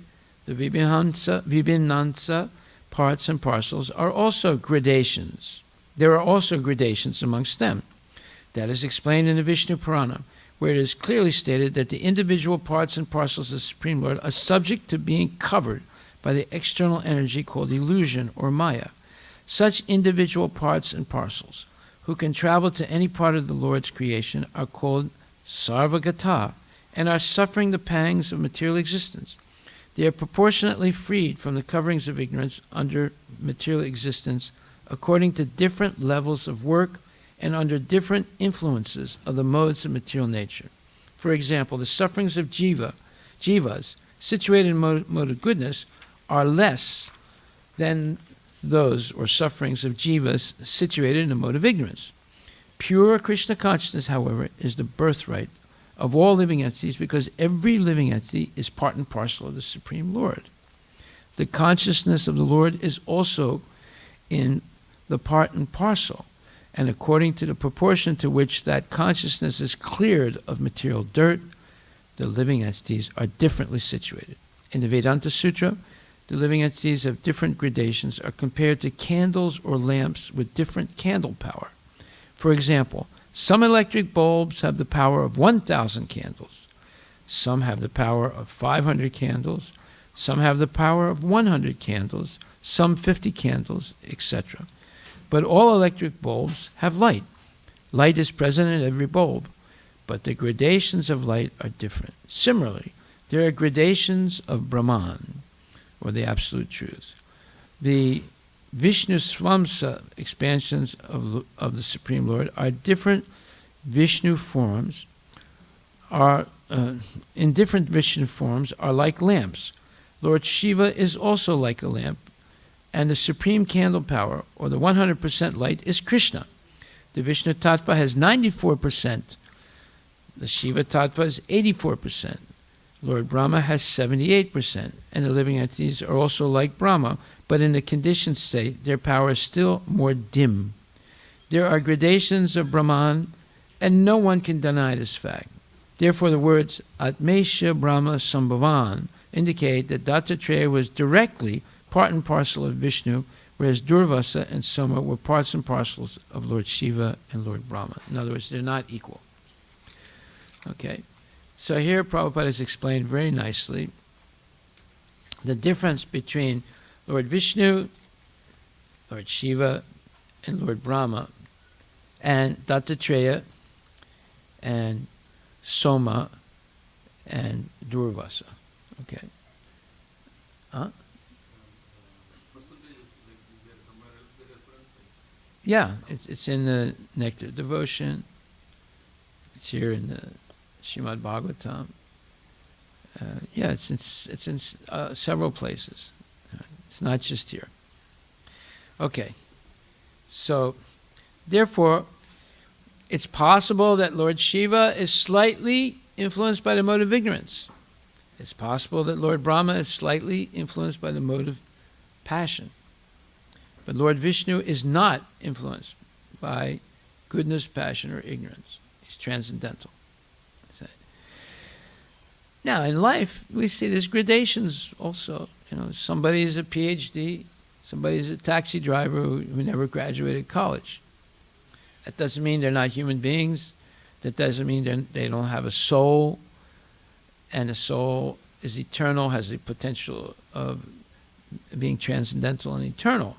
the Vibhimnansa parts and parcels are also gradations. There are also gradations amongst them. That is explained in the Vishnu Purana, where it is clearly stated that the individual parts and parcels of the Supreme Lord are subject to being covered by the external energy called illusion or Maya. Such individual parts and parcels, who can travel to any part of the Lord's creation, are called Sarvagata and are suffering the pangs of material existence. They are proportionately freed from the coverings of ignorance under material existence according to different levels of work and under different influences of the modes of material nature. For example, the sufferings of jivas, situated in mode of goodness, are less than those or sufferings of jivas situated in the mode of ignorance. Pure Krishna consciousness, however, is the birthright of all living entities because every living entity is part and parcel of the Supreme Lord. The consciousness of the Lord is also in the part and parcel, and according to the proportion to which that consciousness is cleared of material dirt, the living entities are differently situated. In the Vedanta Sutra, the living entities of different gradations are compared to candles or lamps with different candle power. For example, some electric bulbs have the power of 1,000 candles. Some have the power of 500 candles. Some have the power of 100 candles. Some 50 candles, etc. But all electric bulbs have light. Light is present in every bulb, but the gradations of light are different. Similarly, there are gradations of Brahman, or the Absolute Truth. The Vishnu Svamsa expansions of the Supreme Lord are different Vishnu forms, in different Vishnu forms are like lamps. Lord Shiva is also like a lamp, and the supreme candle power, or the 100% light, is Krishna. The Vishnu Tattva has 94%. The Shiva Tattva is 84%. Lord Brahma has 78%, and the living entities are also like Brahma, but in the conditioned state, their power is still more dim. There are gradations of Brahman, and no one can deny this fact. Therefore, the words Atmesha Brahma Sambhavan indicate that Dattatreya was directly part and parcel of Vishnu, whereas Durvasa and Soma were parts and parcels of Lord Shiva and Lord Brahma. In other words, they're not equal. Okay. So here Prabhupada has explained very nicely the difference between Lord Vishnu, Lord Shiva, and Lord Brahma, and Dattatreya, and Soma, and Durvasa. Okay. Huh? Yeah, it's in the Nectar of Devotion. It's here in the Srimad Bhagavatam. Yeah, it's in several places. It's not just here. Okay. So, therefore, it's possible that Lord Shiva is slightly influenced by the mode of ignorance. It's possible that Lord Brahma is slightly influenced by the mode of passion. But Lord Vishnu is not influenced by goodness, passion, or ignorance. He's transcendental. Now, in life, we see there's gradations also. You know, somebody is a PhD, somebody is a taxi driver who never graduated college. That doesn't mean they're not human beings. That doesn't mean they don't have a soul, and the soul is eternal, has the potential of being transcendental and eternal.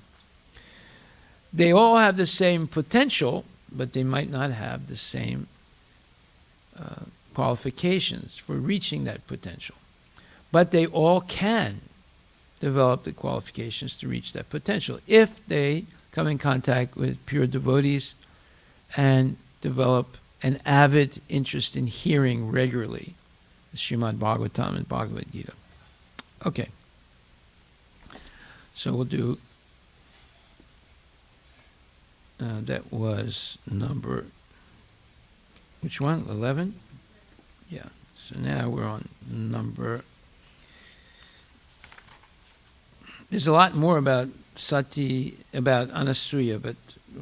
They all have the same potential, but they might not have the same qualifications for reaching that potential. But they all can develop the qualifications to reach that potential if they come in contact with pure devotees and develop an avid interest in hearing regularly the Srimad Bhagavatam and Bhagavad Gita. Okay. So we'll do, that was number, which one? 11? Yeah. So now we're on number, there's a lot more about Sati, about Anasuya, but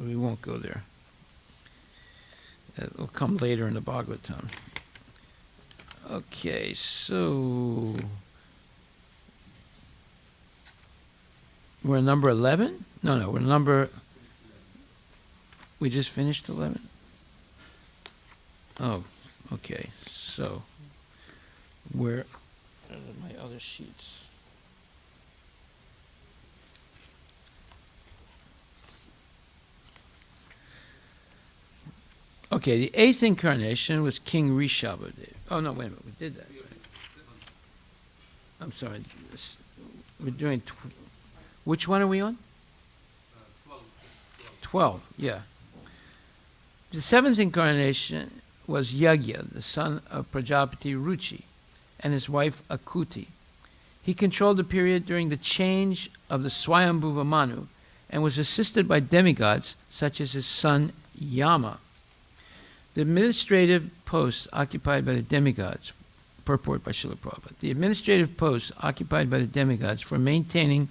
we won't go there. It will come later in the Bhagavatam. Okay, so we're number 11? No, we're number, we just finished 11? Oh, okay, so where are my other sheets? Okay, the 8th incarnation was King Rishabhadev. Oh, no, wait a minute, we did that. Right? I'm sorry. We're doing, which one are we on? 12, yeah. The 7th incarnation was Yagya, the son of Prajapati Ruchi, and his wife Akuti. He controlled the period during the change of the Swayambhuva Manu and was assisted by demigods such as his son Yama. The administrative posts occupied by the demigods, purport by Srila Prabhupada, the administrative posts occupied by the demigods for maintaining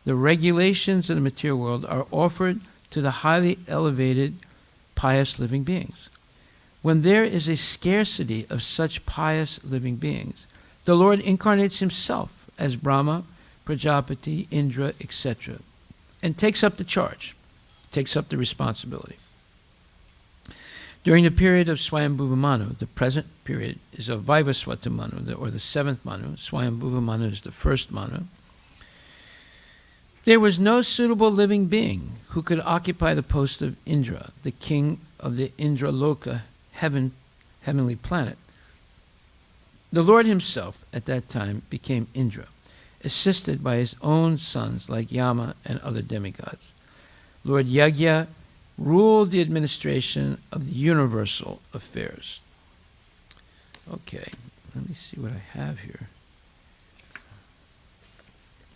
the regulations of the material world are offered to the highly elevated, pious living beings. When there is a scarcity of such pious living beings, the Lord incarnates himself as Brahma, Prajapati, Indra, etc., and takes up the charge, takes up the responsibility. During the period of Swayambhuva Manu, the present period is of Vaivaswata Manu, or the 7th Manu. Swayambhuva Manu is the 1st Manu. There was no suitable living being who could occupy the post of Indra, the king of the Indraloka, heavenly planet. The Lord himself, at that time, became Indra, assisted by his own sons like Yama and other demigods. Lord Yagya ruled the administration of the universal affairs. Okay, let me see what I have here.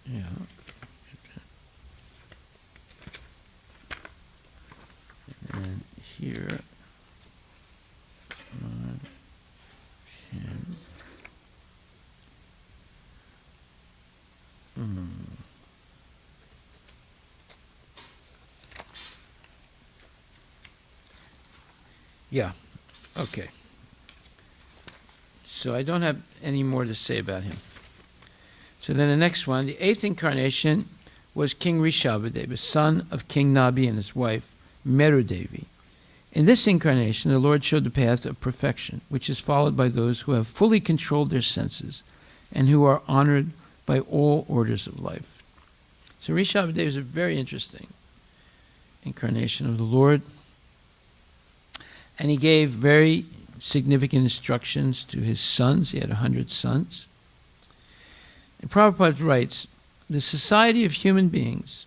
Yeah. And here, 9, 10. Yeah, okay. So I don't have any more to say about him. So then the next one, the 8th incarnation was King Rishabhadev, son of King Nabi and his wife, Merudevi. In this incarnation, the Lord showed the path of perfection, which is followed by those who have fully controlled their senses and who are honored by all orders of life. So Rishabhadev is a very interesting incarnation of the Lord. And he gave very significant instructions to his sons. He had 100 sons. And Prabhupada writes, the society of human beings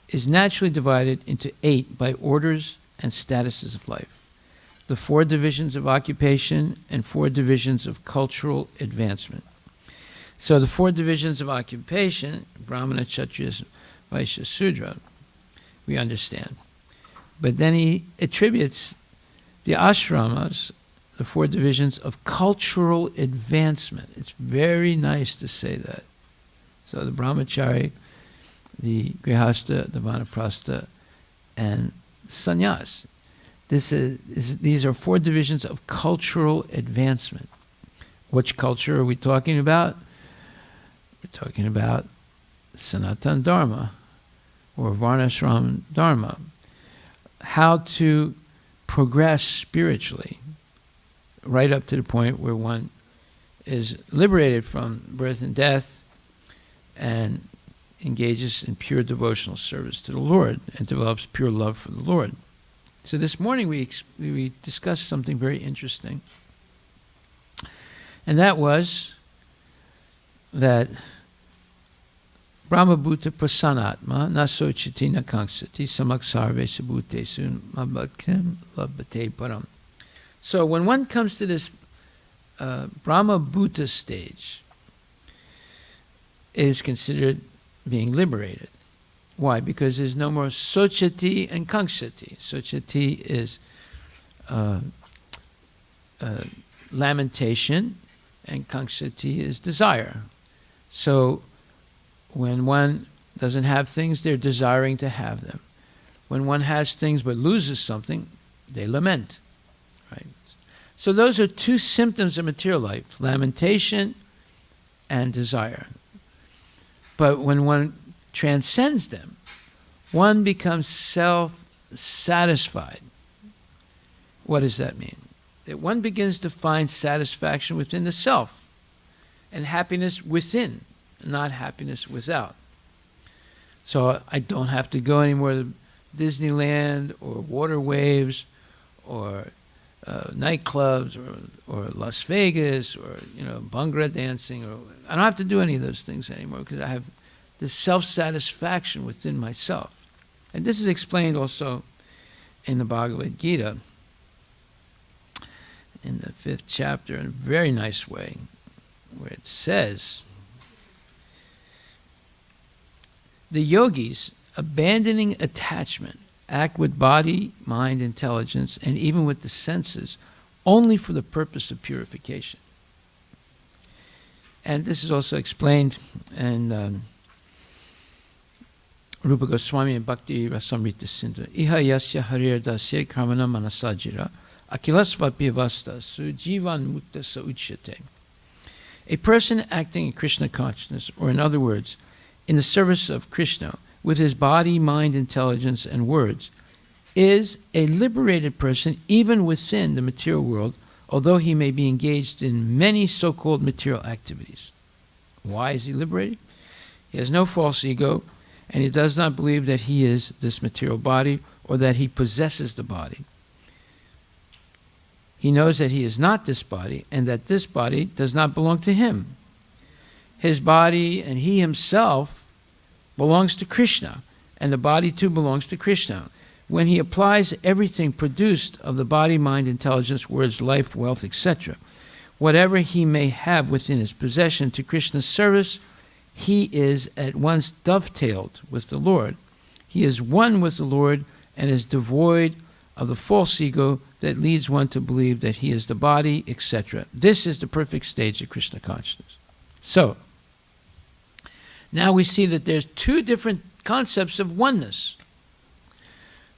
is naturally divided into 8 by orders and statuses of life. The 4 divisions of occupation and 4 divisions of cultural advancement. So the 4 divisions of occupation, Brahmana, Kshatriya, Vaishya, Sudra, we understand. But then he attributes the ashramas, the 4 divisions of cultural advancement. It's very nice to say that. So the brahmachari, the grihastha, the vanaprastha, and sannyas. These are 4 divisions of cultural advancement. Which culture are we talking about? We're talking about Sanatana Dharma, or Varnashram Dharma. How to progress spiritually, right up to the point where one is liberated from birth and death and engages in pure devotional service to the Lord and develops pure love for the Lord. So this morning we discussed something very interesting. And that was that Brahmabhuta prasanatma na sochati na kangsati samaksarve sabhutesu mabhakem labhate param. So when one comes to this Brahmabhuta stage, it is considered being liberated. Why? Because there's no more sochati and kangsati. Sochati is lamentation, and kangsati is desire. So when one doesn't have things, they're desiring to have them. When one has things but loses something, they lament. Right? So those are two symptoms of material life, lamentation and desire. But when one transcends them, one becomes self-satisfied. What does that mean? That one begins to find satisfaction within the self and happiness within, not happiness without. So I don't have to go anymore to Disneyland or water waves or nightclubs or Las Vegas or Bhangra dancing. I don't have to do any of those things anymore because I have this self-satisfaction within myself. And this is explained also in the Bhagavad Gita in the 5th chapter in a very nice way, where it says, the yogis, abandoning attachment, act with body, mind, intelligence, and even with the senses, only for the purpose of purification. And this is also explained in Rupa Goswami and Bhakti Rasamrita Sindhu. Iha yasya harir dasya karmana manasajira akilasvapi vasta sujivan mukta sa uchyate. A person acting in Krishna consciousness, or in other words, in the service of Krishna, with his body, mind, intelligence, and words, is a liberated person even within the material world, although he may be engaged in many so-called material activities. Why is he liberated? He has no false ego, and he does not believe that he is this material body or that he possesses the body. He knows that he is not this body and that this body does not belong to him. His body and he himself belongs to Krishna, and the body too belongs to Krishna. When he applies everything produced of the body, mind, intelligence, words, life, wealth, etc., whatever he may have within his possession to Krishna's service, he is at once dovetailed with the Lord. He is one with the Lord and is devoid of the false ego that leads one to believe that he is the body, etc. This is the perfect stage of Krishna consciousness. So, now we see that there's two different concepts of oneness.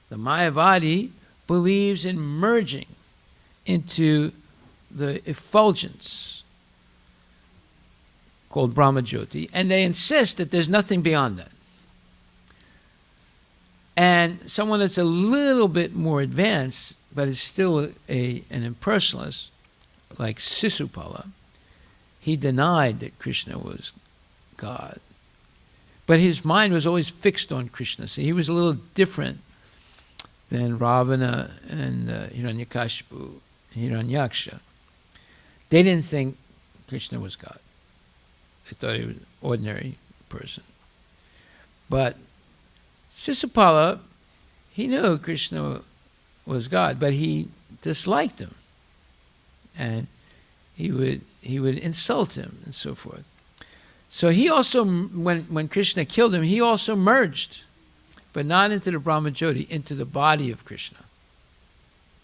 The Mayavadi believes in merging into the effulgence called Brahmajyoti, and they insist that there's nothing beyond that. And someone that's a little bit more advanced, but is still an impersonalist, like Sisupala, he denied that Krishna was God. But his mind was always fixed on Krishna. So he was a little different than Ravana and Hiranyakashipu, Hiranyaksha. They didn't think Krishna was God. They thought he was an ordinary person. But Sisupala, he knew Krishna was God, but he disliked him. And he would insult him and so forth. So he also, when Krishna killed him, he also merged, but not into the Brahmajyoti, into the body of Krishna.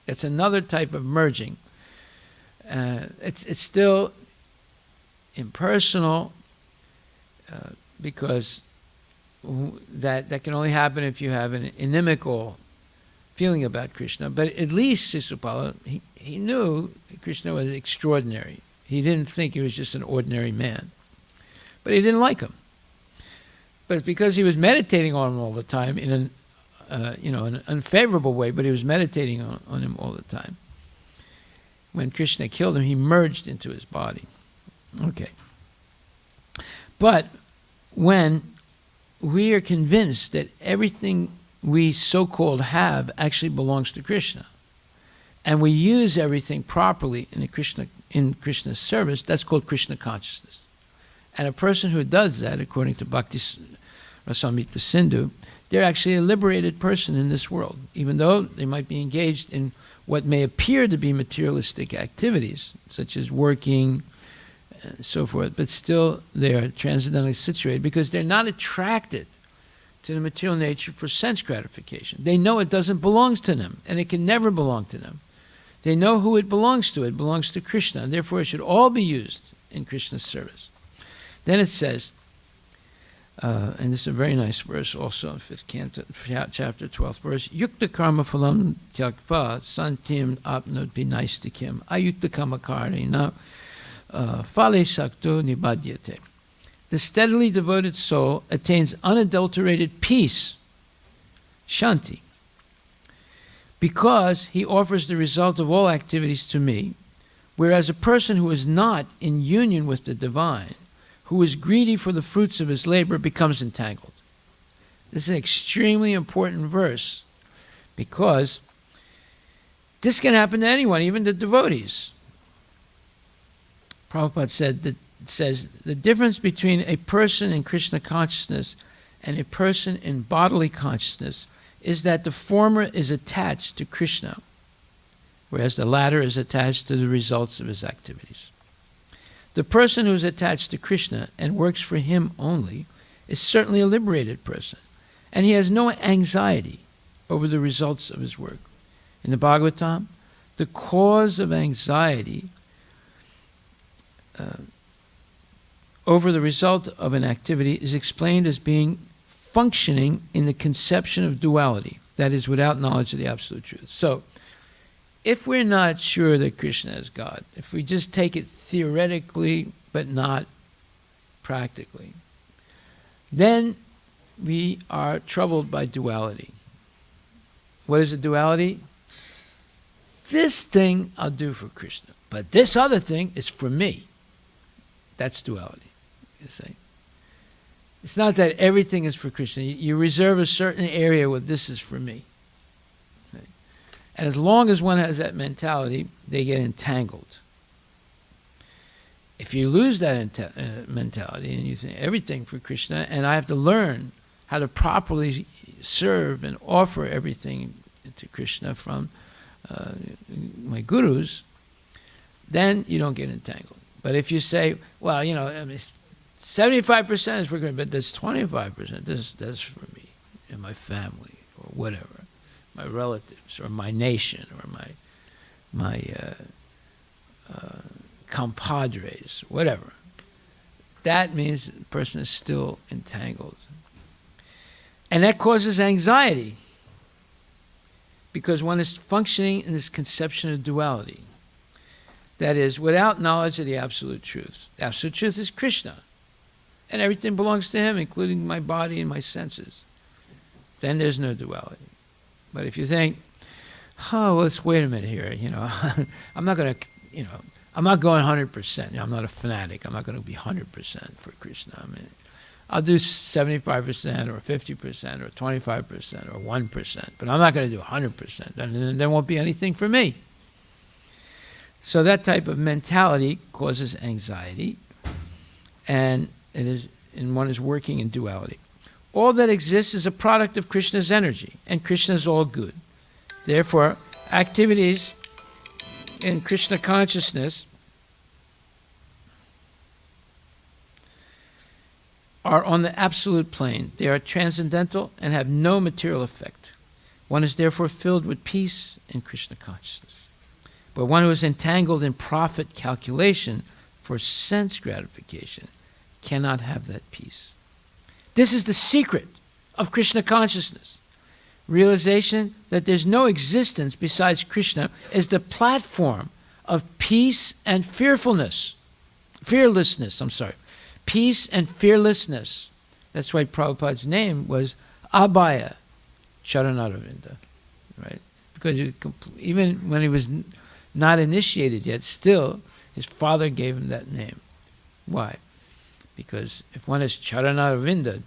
It's another type of merging. It's still impersonal because that can only happen if you have an inimical feeling about Krishna. But at least Sisupala, he knew Krishna was extraordinary. He didn't think he was just an ordinary man. But he didn't like him. But because he was meditating on him all the time in an unfavorable way, but he was meditating on him all the time. When Krishna killed him, he merged into his body. Okay. But when we are convinced that everything we so-called have actually belongs to Krishna, and we use everything properly in Krishna's service, that's called Krishna consciousness. And a person who does that, according to Bhakti Rasamrita Sindhu, they're actually a liberated person in this world, even though they might be engaged in what may appear to be materialistic activities, such as working and so forth, but still they are transcendently situated because they're not attracted to the material nature for sense gratification. They know it doesn't belong to them, and it can never belong to them. They know who it belongs to. It belongs to Krishna, and therefore it should all be used in Krishna's service. Then it says, and this is a very nice verse also in 5th canto, chapter 12th verse, Yukta karma phalam tyakva santim apnodpi naistikim ayukta kama karina phale sakto nibadyate. The steadily devoted soul attains unadulterated peace, shanti, because he offers the result of all activities to me, whereas a person who is not in union with the divine, who is greedy for the fruits of his labor, becomes entangled. This is an extremely important verse because this can happen to anyone, even the devotees. Prabhupada says the difference between a person in Krishna consciousness and a person in bodily consciousness is that the former is attached to Krishna, whereas the latter is attached to the results of his activities. The person who is attached to Krishna and works for him only is certainly a liberated person, and he has no anxiety over the results of his work. In the Bhagavatam, the cause of anxiety over the result of an activity is explained as being functioning in the conception of duality, that is, without knowledge of the absolute truth. So, if we're not sure that Krishna is God, if we just take it theoretically but not practically, then we are troubled by duality. What is a duality? This thing I'll do for Krishna, but this other thing is for me. That's duality, you see. It's not that everything is for Krishna. You reserve a certain area where this is for me. Okay? And as long as one has that mentality, they get entangled. If you lose that mentality and you think everything for Krishna, and I have to learn how to properly serve and offer everything to Krishna from my gurus, then you don't get entangled. But if you say, well, 75% is for Krishna, but there's 25%, that's for me and my family or whatever, my relatives or my nation or my compadres, whatever. That means the person is still entangled. And that causes anxiety because one is functioning in this conception of duality. That is, without knowledge of the absolute truth. The absolute truth is Krishna. And everything belongs to him, including my body and my senses. Then there's no duality. But if you think, oh, let's wait a minute here, I'm not going to, I'm not going 100%. I'm not a fanatic. I'm not going to be 100% for Krishna. I mean, I'll do 75% or 50% or 25% or 1%, but I'm not going to do 100%. Then there won't be anything for me. So that type of mentality causes anxiety, and one is working in duality. All that exists is a product of Krishna's energy, and Krishna is all good. Therefore, activities in Krishna consciousness are on the absolute plane. They are transcendental and have no material effect. One is therefore filled with peace in Krishna consciousness. But one who is entangled in profit calculation for sense gratification cannot have that peace. This is the secret of Krishna consciousness. Realization that there's no existence besides Krishna is the platform of peace and fearlessness. Peace and fearlessness. That's why Prabhupada's name was Abhaya Charanaravinda, right? Because even when he was not initiated yet, still his father gave him that name. Why? Because if one is Charanaravinda,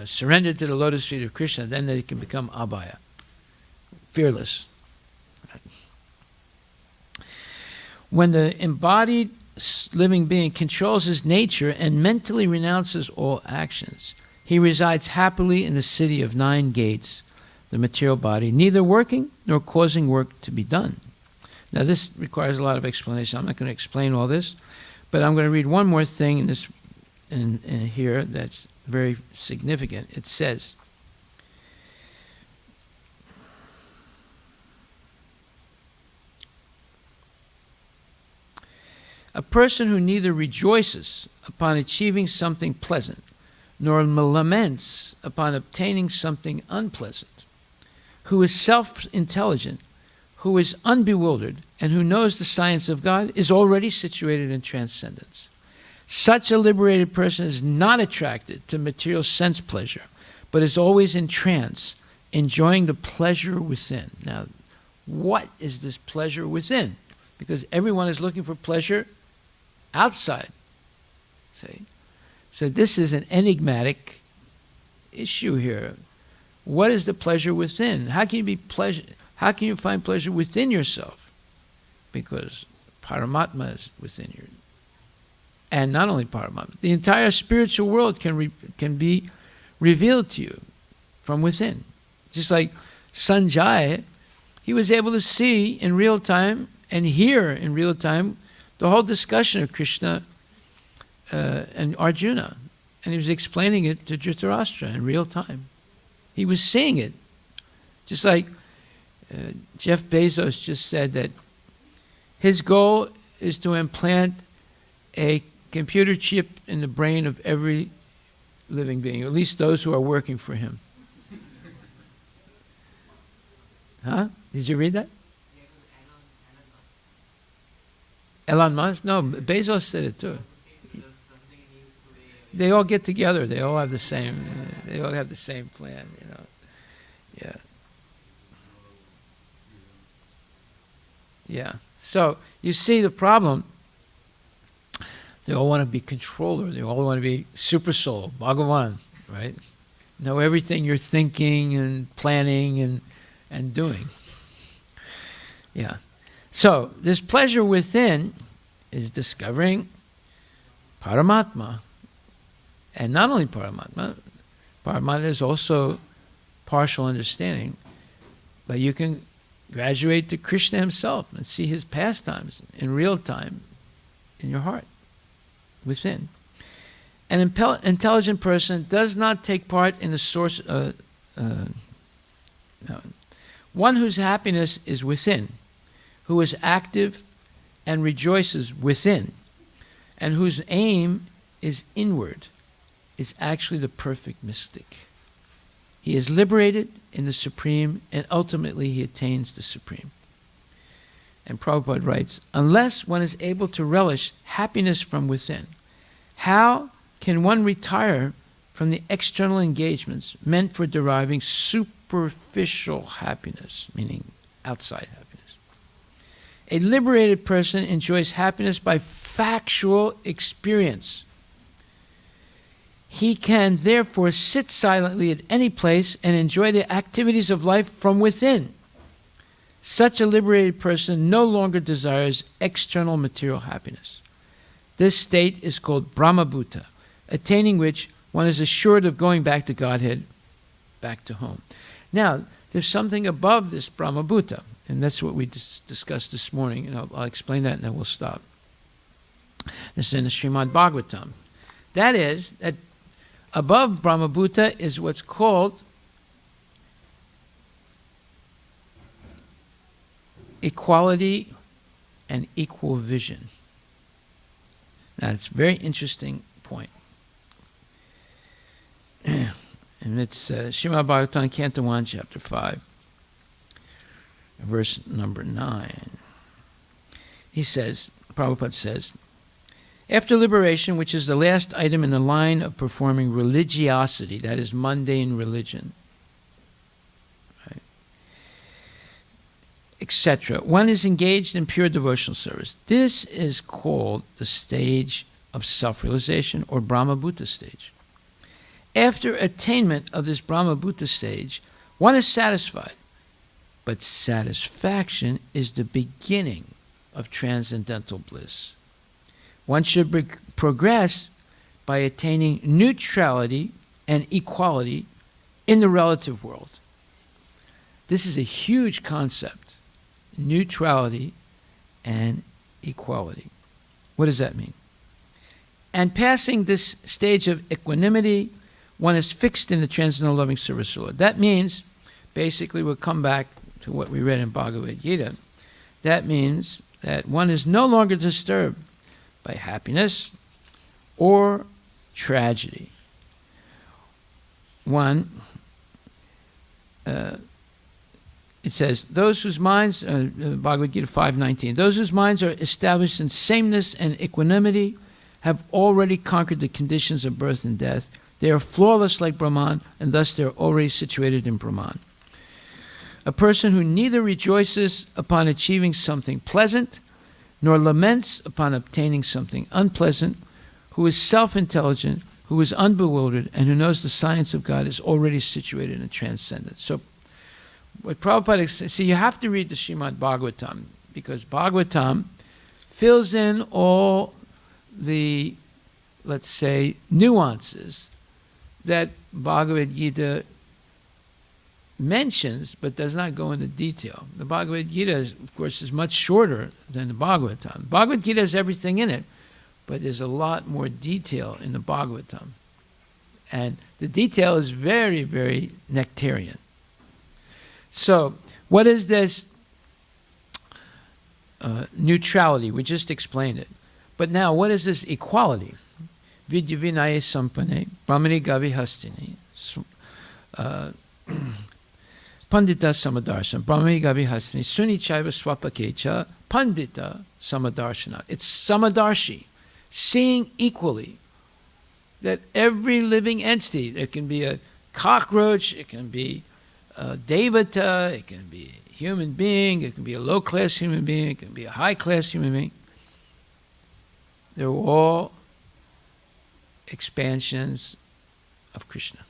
surrendered to the lotus feet of Krishna, then they can become Abhaya, fearless. Right? When the embodied living being controls his nature and mentally renounces all actions, he resides happily in the city of 9 gates, the material body, neither working nor causing work to be done. Now this requires a lot of explanation. I'm not going to explain all this, but I'm going to read one more thing in here that's very significant. It says, a person who neither rejoices upon achieving something pleasant, nor laments upon obtaining something unpleasant, who is self-intelligent, who is unbewildered, and who knows the science of God, is already situated in transcendence. Such a liberated person is not attracted to material sense pleasure, but is always in trance, enjoying the pleasure within. Now, what is this pleasure within? Because everyone is looking for pleasure outside. See? So this is an enigmatic issue here. What is the pleasure within? How can you find pleasure within yourself? Because Paramatma is within you. And not only Paramatma, the entire spiritual world can be revealed to you from within. Just like Sanjaya, he was able to see in real time and hear in real time the whole discussion of Krishna and Arjuna. And he was explaining it to Dhritarashtra in real time. He was seeing it. Just like Jeff Bezos just said that his goal is to implant a computer chip in the brain of every living being, at least those who are working for him. Huh? Did you read that? Elon Musk? No, Bezos said it too. They all get together. They all have the same. They all have the same plan. Yeah. Yeah. So you see the problem. They all want to be controller. They all want to be super soul, Bhagavan, right? Know everything you're thinking and planning and doing. Yeah. So this pleasure within is discovering Paramatma. And not only Paramatma is also partial understanding, but you can graduate to Krishna himself and see his pastimes in real time in your heart, within. An intelligent person does not take part in the source. One whose happiness is within, who is active and rejoices within, and whose aim is inward, is actually the perfect mystic. He is liberated in the Supreme, and ultimately he attains the Supreme. And Prabhupada writes, unless one is able to relish happiness from within, how can one retire from the external engagements meant for deriving superficial happiness, meaning outside happiness? A liberated person enjoys happiness by factual experience. He can therefore sit silently at any place and enjoy the activities of life from within. Such a liberated person no longer desires external material happiness. This state is called Brahmabhuta, attaining which one is assured of going back to Godhead, back to home. Now, there's something above this Brahmabhuta, and that's what we discussed this morning, and I'll explain that and then we'll stop. This is in the Srimad Bhagavatam. That is, that above Brahmabhuta is what's called equality and equal vision. Now, it's a very interesting point. And it's Srimad Bhagavatam, Canto 1, Chapter 5, verse number 9. He says, Prabhupada says, after liberation, which is the last item in the line of performing religiosity, that is mundane religion, right, etc., one is engaged in pure devotional service. This is called the stage of self-realization, or Brahmabhuta stage. After attainment of this Brahmabhuta stage, one is satisfied, but satisfaction is the beginning of transcendental bliss. One should progress by attaining neutrality and equality in the relative world. This is a huge concept, neutrality and equality. What does that mean? And passing this stage of equanimity, one is fixed in the transcendental loving service of the Lord. That means, basically, we'll come back to what we read in Bhagavad Gita. That means that one is no longer disturbed by happiness or tragedy. One, it says, those whose minds, Bhagavad Gita 5:19, those whose minds are established in sameness and equanimity have already conquered the conditions of birth and death. They are flawless like Brahman, and thus they are already situated in Brahman. A person who neither rejoices upon achieving something pleasant, nor laments upon obtaining something unpleasant, who is self-intelligent, who is unbewildered, and who knows the science of God, is already situated in transcendence. So what Prabhupada says, see, you have to read the Srimad Bhagavatam, because Bhagavatam fills in all the, let's say, nuances that Bhagavad Gita mentions, but does not go into detail. The Bhagavad Gita, of course, is much shorter than the Bhagavatam. Bhagavad Gita has everything in it, but there's a lot more detail in the Bhagavatam. And the detail is very, very nectarian. So, what is this neutrality? We just explained it. But now, what is this equality? Vidya vinaya sampane, brahmani gavi hastini, pandita samadarshana, brahmani gavi hastini, suni chaiva swapakecha, pandita samadarshana. It's samadarshi, seeing equally that every living entity, it can be a cockroach, it can be a devata, it can be a human being, it can be a low-class human being, it can be a high-class human being. They're all expansions of Krishna.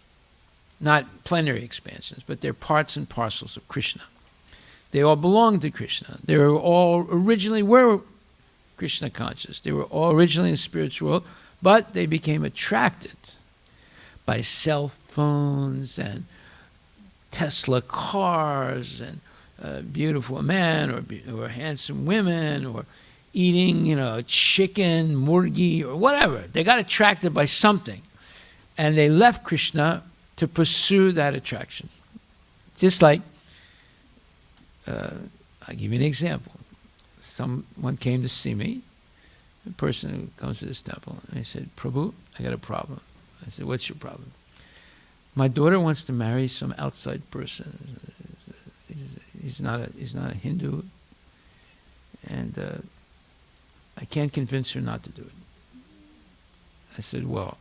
Not plenary expansions, but they're parts and parcels of Krishna. They all belong to Krishna. They all originally were Krishna conscious. They were all originally in the spiritual world, but they became attracted by cell phones and Tesla cars and beautiful men or handsome women or eating, chicken, murgi, or whatever. They got attracted by something. And they left Krishna to pursue that attraction. Just like, I'll give you an example. Someone came to see me, a person who comes to this temple, and he said, Prabhu, I got a problem. I said, what's your problem? My daughter wants to marry some outside person. He's not a Hindu, and I can't convince her not to do it. I said, well,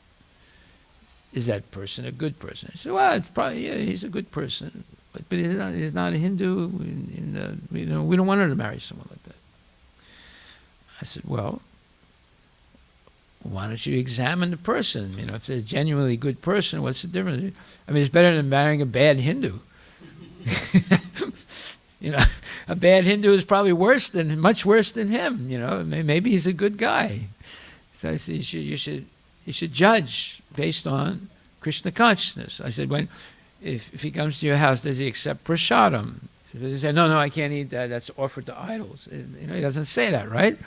is that person a good person? I said, well, it's probably, yeah, he's a good person, but he's not a Hindu. We don't want her to marry someone like that. I said, well, why don't you examine the person? If they're a genuinely good person, what's the difference? I mean, it's better than marrying a bad Hindu. A bad Hindu is probably much worse than him. Maybe he's a good guy. So I said, you should judge based on Krishna consciousness. I said, if he comes to your house, does he accept prasadam? He said, no, I can't eat that. That's offered to idols. He doesn't say that, right?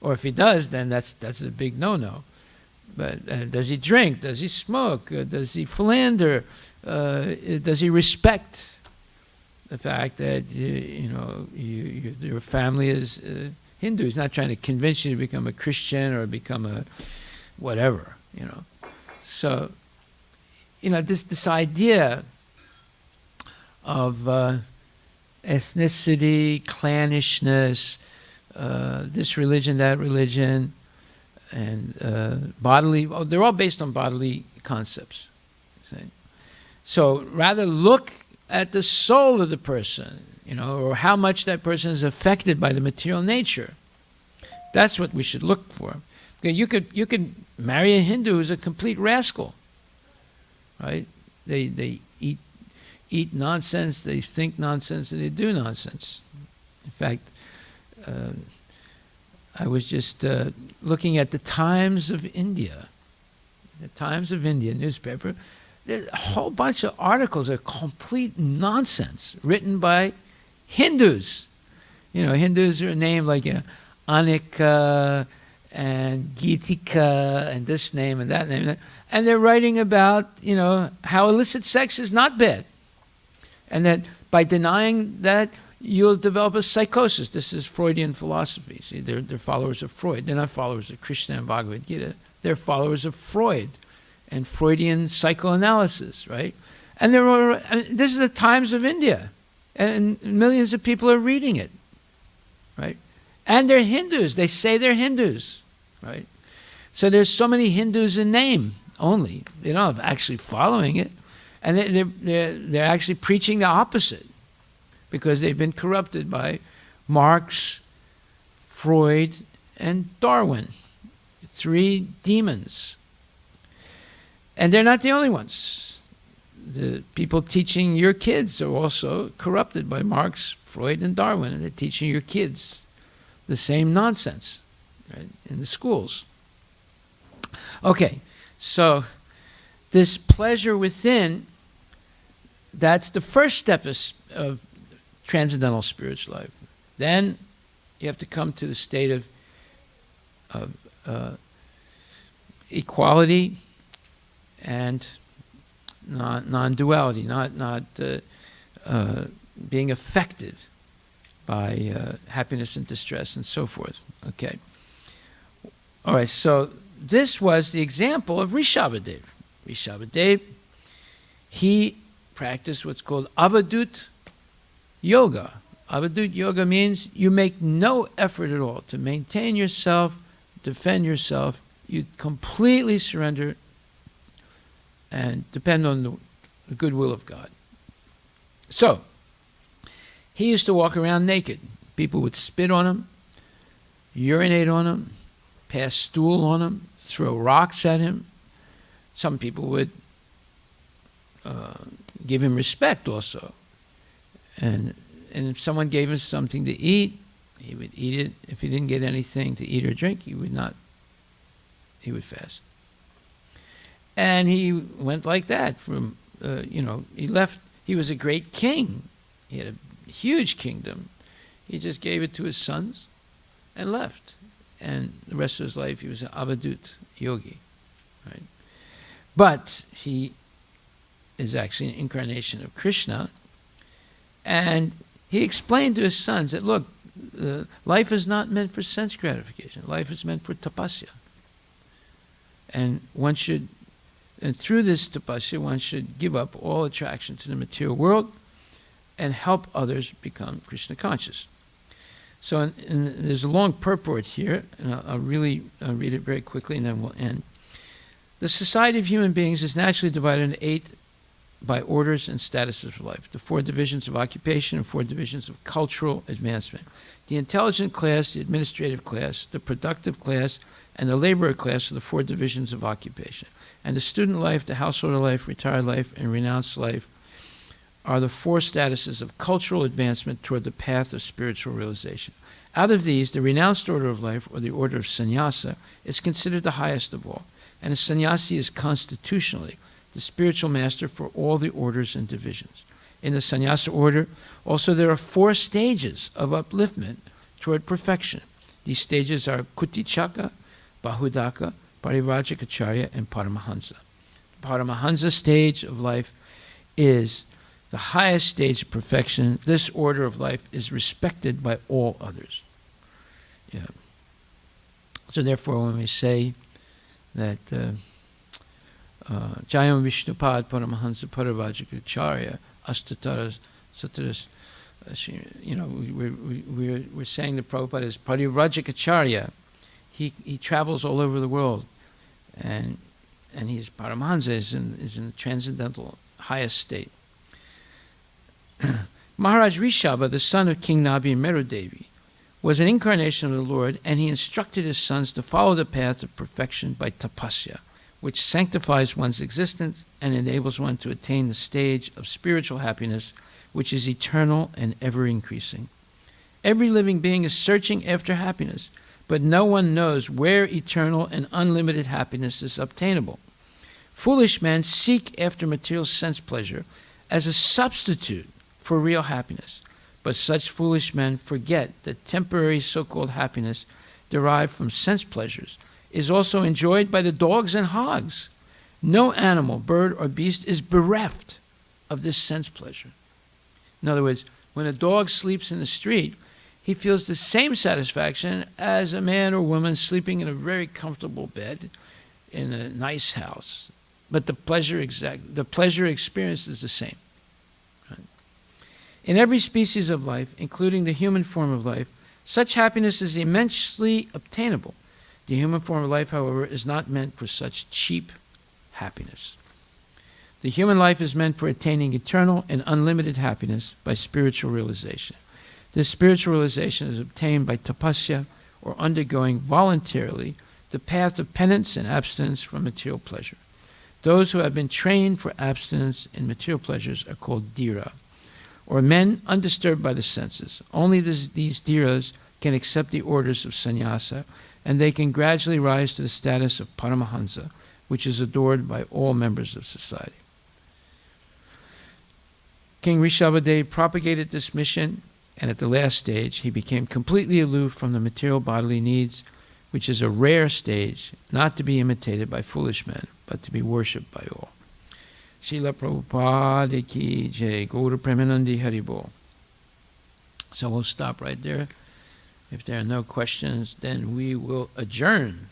Or if he does, then that's a big no-no. But does he drink? Does he smoke? Does he philander? Does he respect the fact that your family is Hindu? He's not trying to convince you to become a Christian or become a whatever. So this idea of ethnicity, clannishness, this religion, that religion, and bodily, they're all based on bodily concepts. See? So rather look at the soul of the person, or how much that person is affected by the material nature. That's what we should look for. You could marry a Hindu who's a complete rascal, right? They eat nonsense, they think nonsense, and they do nonsense. In fact, I was just looking at the Times of India. The Times of India newspaper. There's a whole bunch of articles of complete nonsense written by Hindus. You know, Hindus are named like Anika and Geetika and this name and that name. And they're writing about, you know, how illicit sex is not bad. And that by denying that, you'll develop a psychosis. This is Freudian philosophy. See, they're followers of Freud. They're not followers of Krishna and Bhagavad Gita. They're followers of Freud and Freudian psychoanalysis, right? And this is the Times of India. And millions of people are reading it, right? And they're Hindus. They say they're Hindus, right? So there's so many Hindus in name only. They're not actually following it. And they're actually preaching the opposite because they've been corrupted by Marx, Freud, and Darwin. 3 demons. And they're not the only ones. The people teaching your kids are also corrupted by Marx, Freud, and Darwin, and they're teaching your kids the same nonsense, right, in the schools. Okay, so this pleasure within, that's the first step of transcendental spiritual life. Then you have to come to the state of equality and non-duality, not being affected by happiness and distress and so forth. Okay. All right, so this was the example of Rishabhadev. Rishabhadev, he practiced what's called avadut yoga. Avadut yoga means you make no effort at all to maintain yourself, defend yourself. You completely surrender and depend on the goodwill of God. So, he used to walk around naked. People would spit on him, urinate on him, pass stool on him, throw rocks at him. Some people would give him respect also. And if someone gave him something to eat, he would eat it. If he didn't get anything to eat or drink, he would fast. And he went like that from, he was a great king. He had a huge kingdom. He just gave it to his sons and left. And the rest of his life, he was an avadut yogi, right? But he is actually an incarnation of Krishna. And he explained to his sons that, look, life is not meant for sense gratification. Life is meant for tapasya. And through this tapasya, one should give up all attraction to the material world and help others become Krishna conscious. So and there's a long purport here, and I'll read it very quickly, and then we'll end. The society of human beings is naturally divided into 8 by orders and statuses of life, the 4 divisions of occupation and 4 divisions of cultural advancement. The intelligent class, the administrative class, the productive class, and the laborer class are the 4 divisions of occupation. And the student life, the householder life, retired life, and renounced life are the 4 statuses of cultural advancement toward the path of spiritual realization. Out of these, the renounced order of life, or the order of sannyasa, is considered the highest of all. And a sannyasi is constitutionally the spiritual master for all the orders and divisions. In the sannyasa order, also there are 4 stages of upliftment toward perfection. These stages are Kutichaka, Bahudaka, Parivrajikacharya, and Paramahansa. The Paramahansa stage of life is the highest stage of perfection. This order of life is respected by all others. Yeah. So therefore, when we say that Jayam Vishnupad Paramahansa Parivrajikacharya Astataras Sataras, we're saying the Prabhupada is Parivrajikacharya. He travels all over the world, and he's Paramahansa is in the transcendental highest state. Maharaj Rishabha, the son of King Nabi and Merudevi, was an incarnation of the Lord, and he instructed his sons to follow the path of perfection by tapasya, which sanctifies one's existence and enables one to attain the stage of spiritual happiness, which is eternal and ever increasing. Every living being is searching after happiness, but no one knows where eternal and unlimited happiness is obtainable. Foolish men seek after material sense pleasure as a substitute for real happiness, but such foolish men forget that temporary so-called happiness derived from sense pleasures is also enjoyed by the dogs and hogs. No animal, bird, or beast is bereft of this sense pleasure. In other words, when a dog sleeps in the street, he feels the same satisfaction as a man or woman sleeping in a very comfortable bed in a nice house. But the pleasure experienced is the same. Right? In every species of life, including the human form of life, such happiness is immensely obtainable. The human form of life, however, is not meant for such cheap happiness. The human life is meant for attaining eternal and unlimited happiness by spiritual realization. This spiritual realization is obtained by tapasya, or undergoing voluntarily the path of penance and abstinence from material pleasure. Those who have been trained for abstinence in material pleasures are called dhira, or men undisturbed by the senses. Only these dhiras can accept the orders of sannyasa, and they can gradually rise to the status of paramahansa, which is adored by all members of society. King Rishabhadev propagated this mission, and at the last stage, he became completely aloof from the material bodily needs, which is a rare stage, not to be imitated by foolish men, but to be worshipped by all. Srila Prabhupada ki jai, Gaura Premanandi Haribol. So we'll stop right there. If there are no questions, then we will adjourn.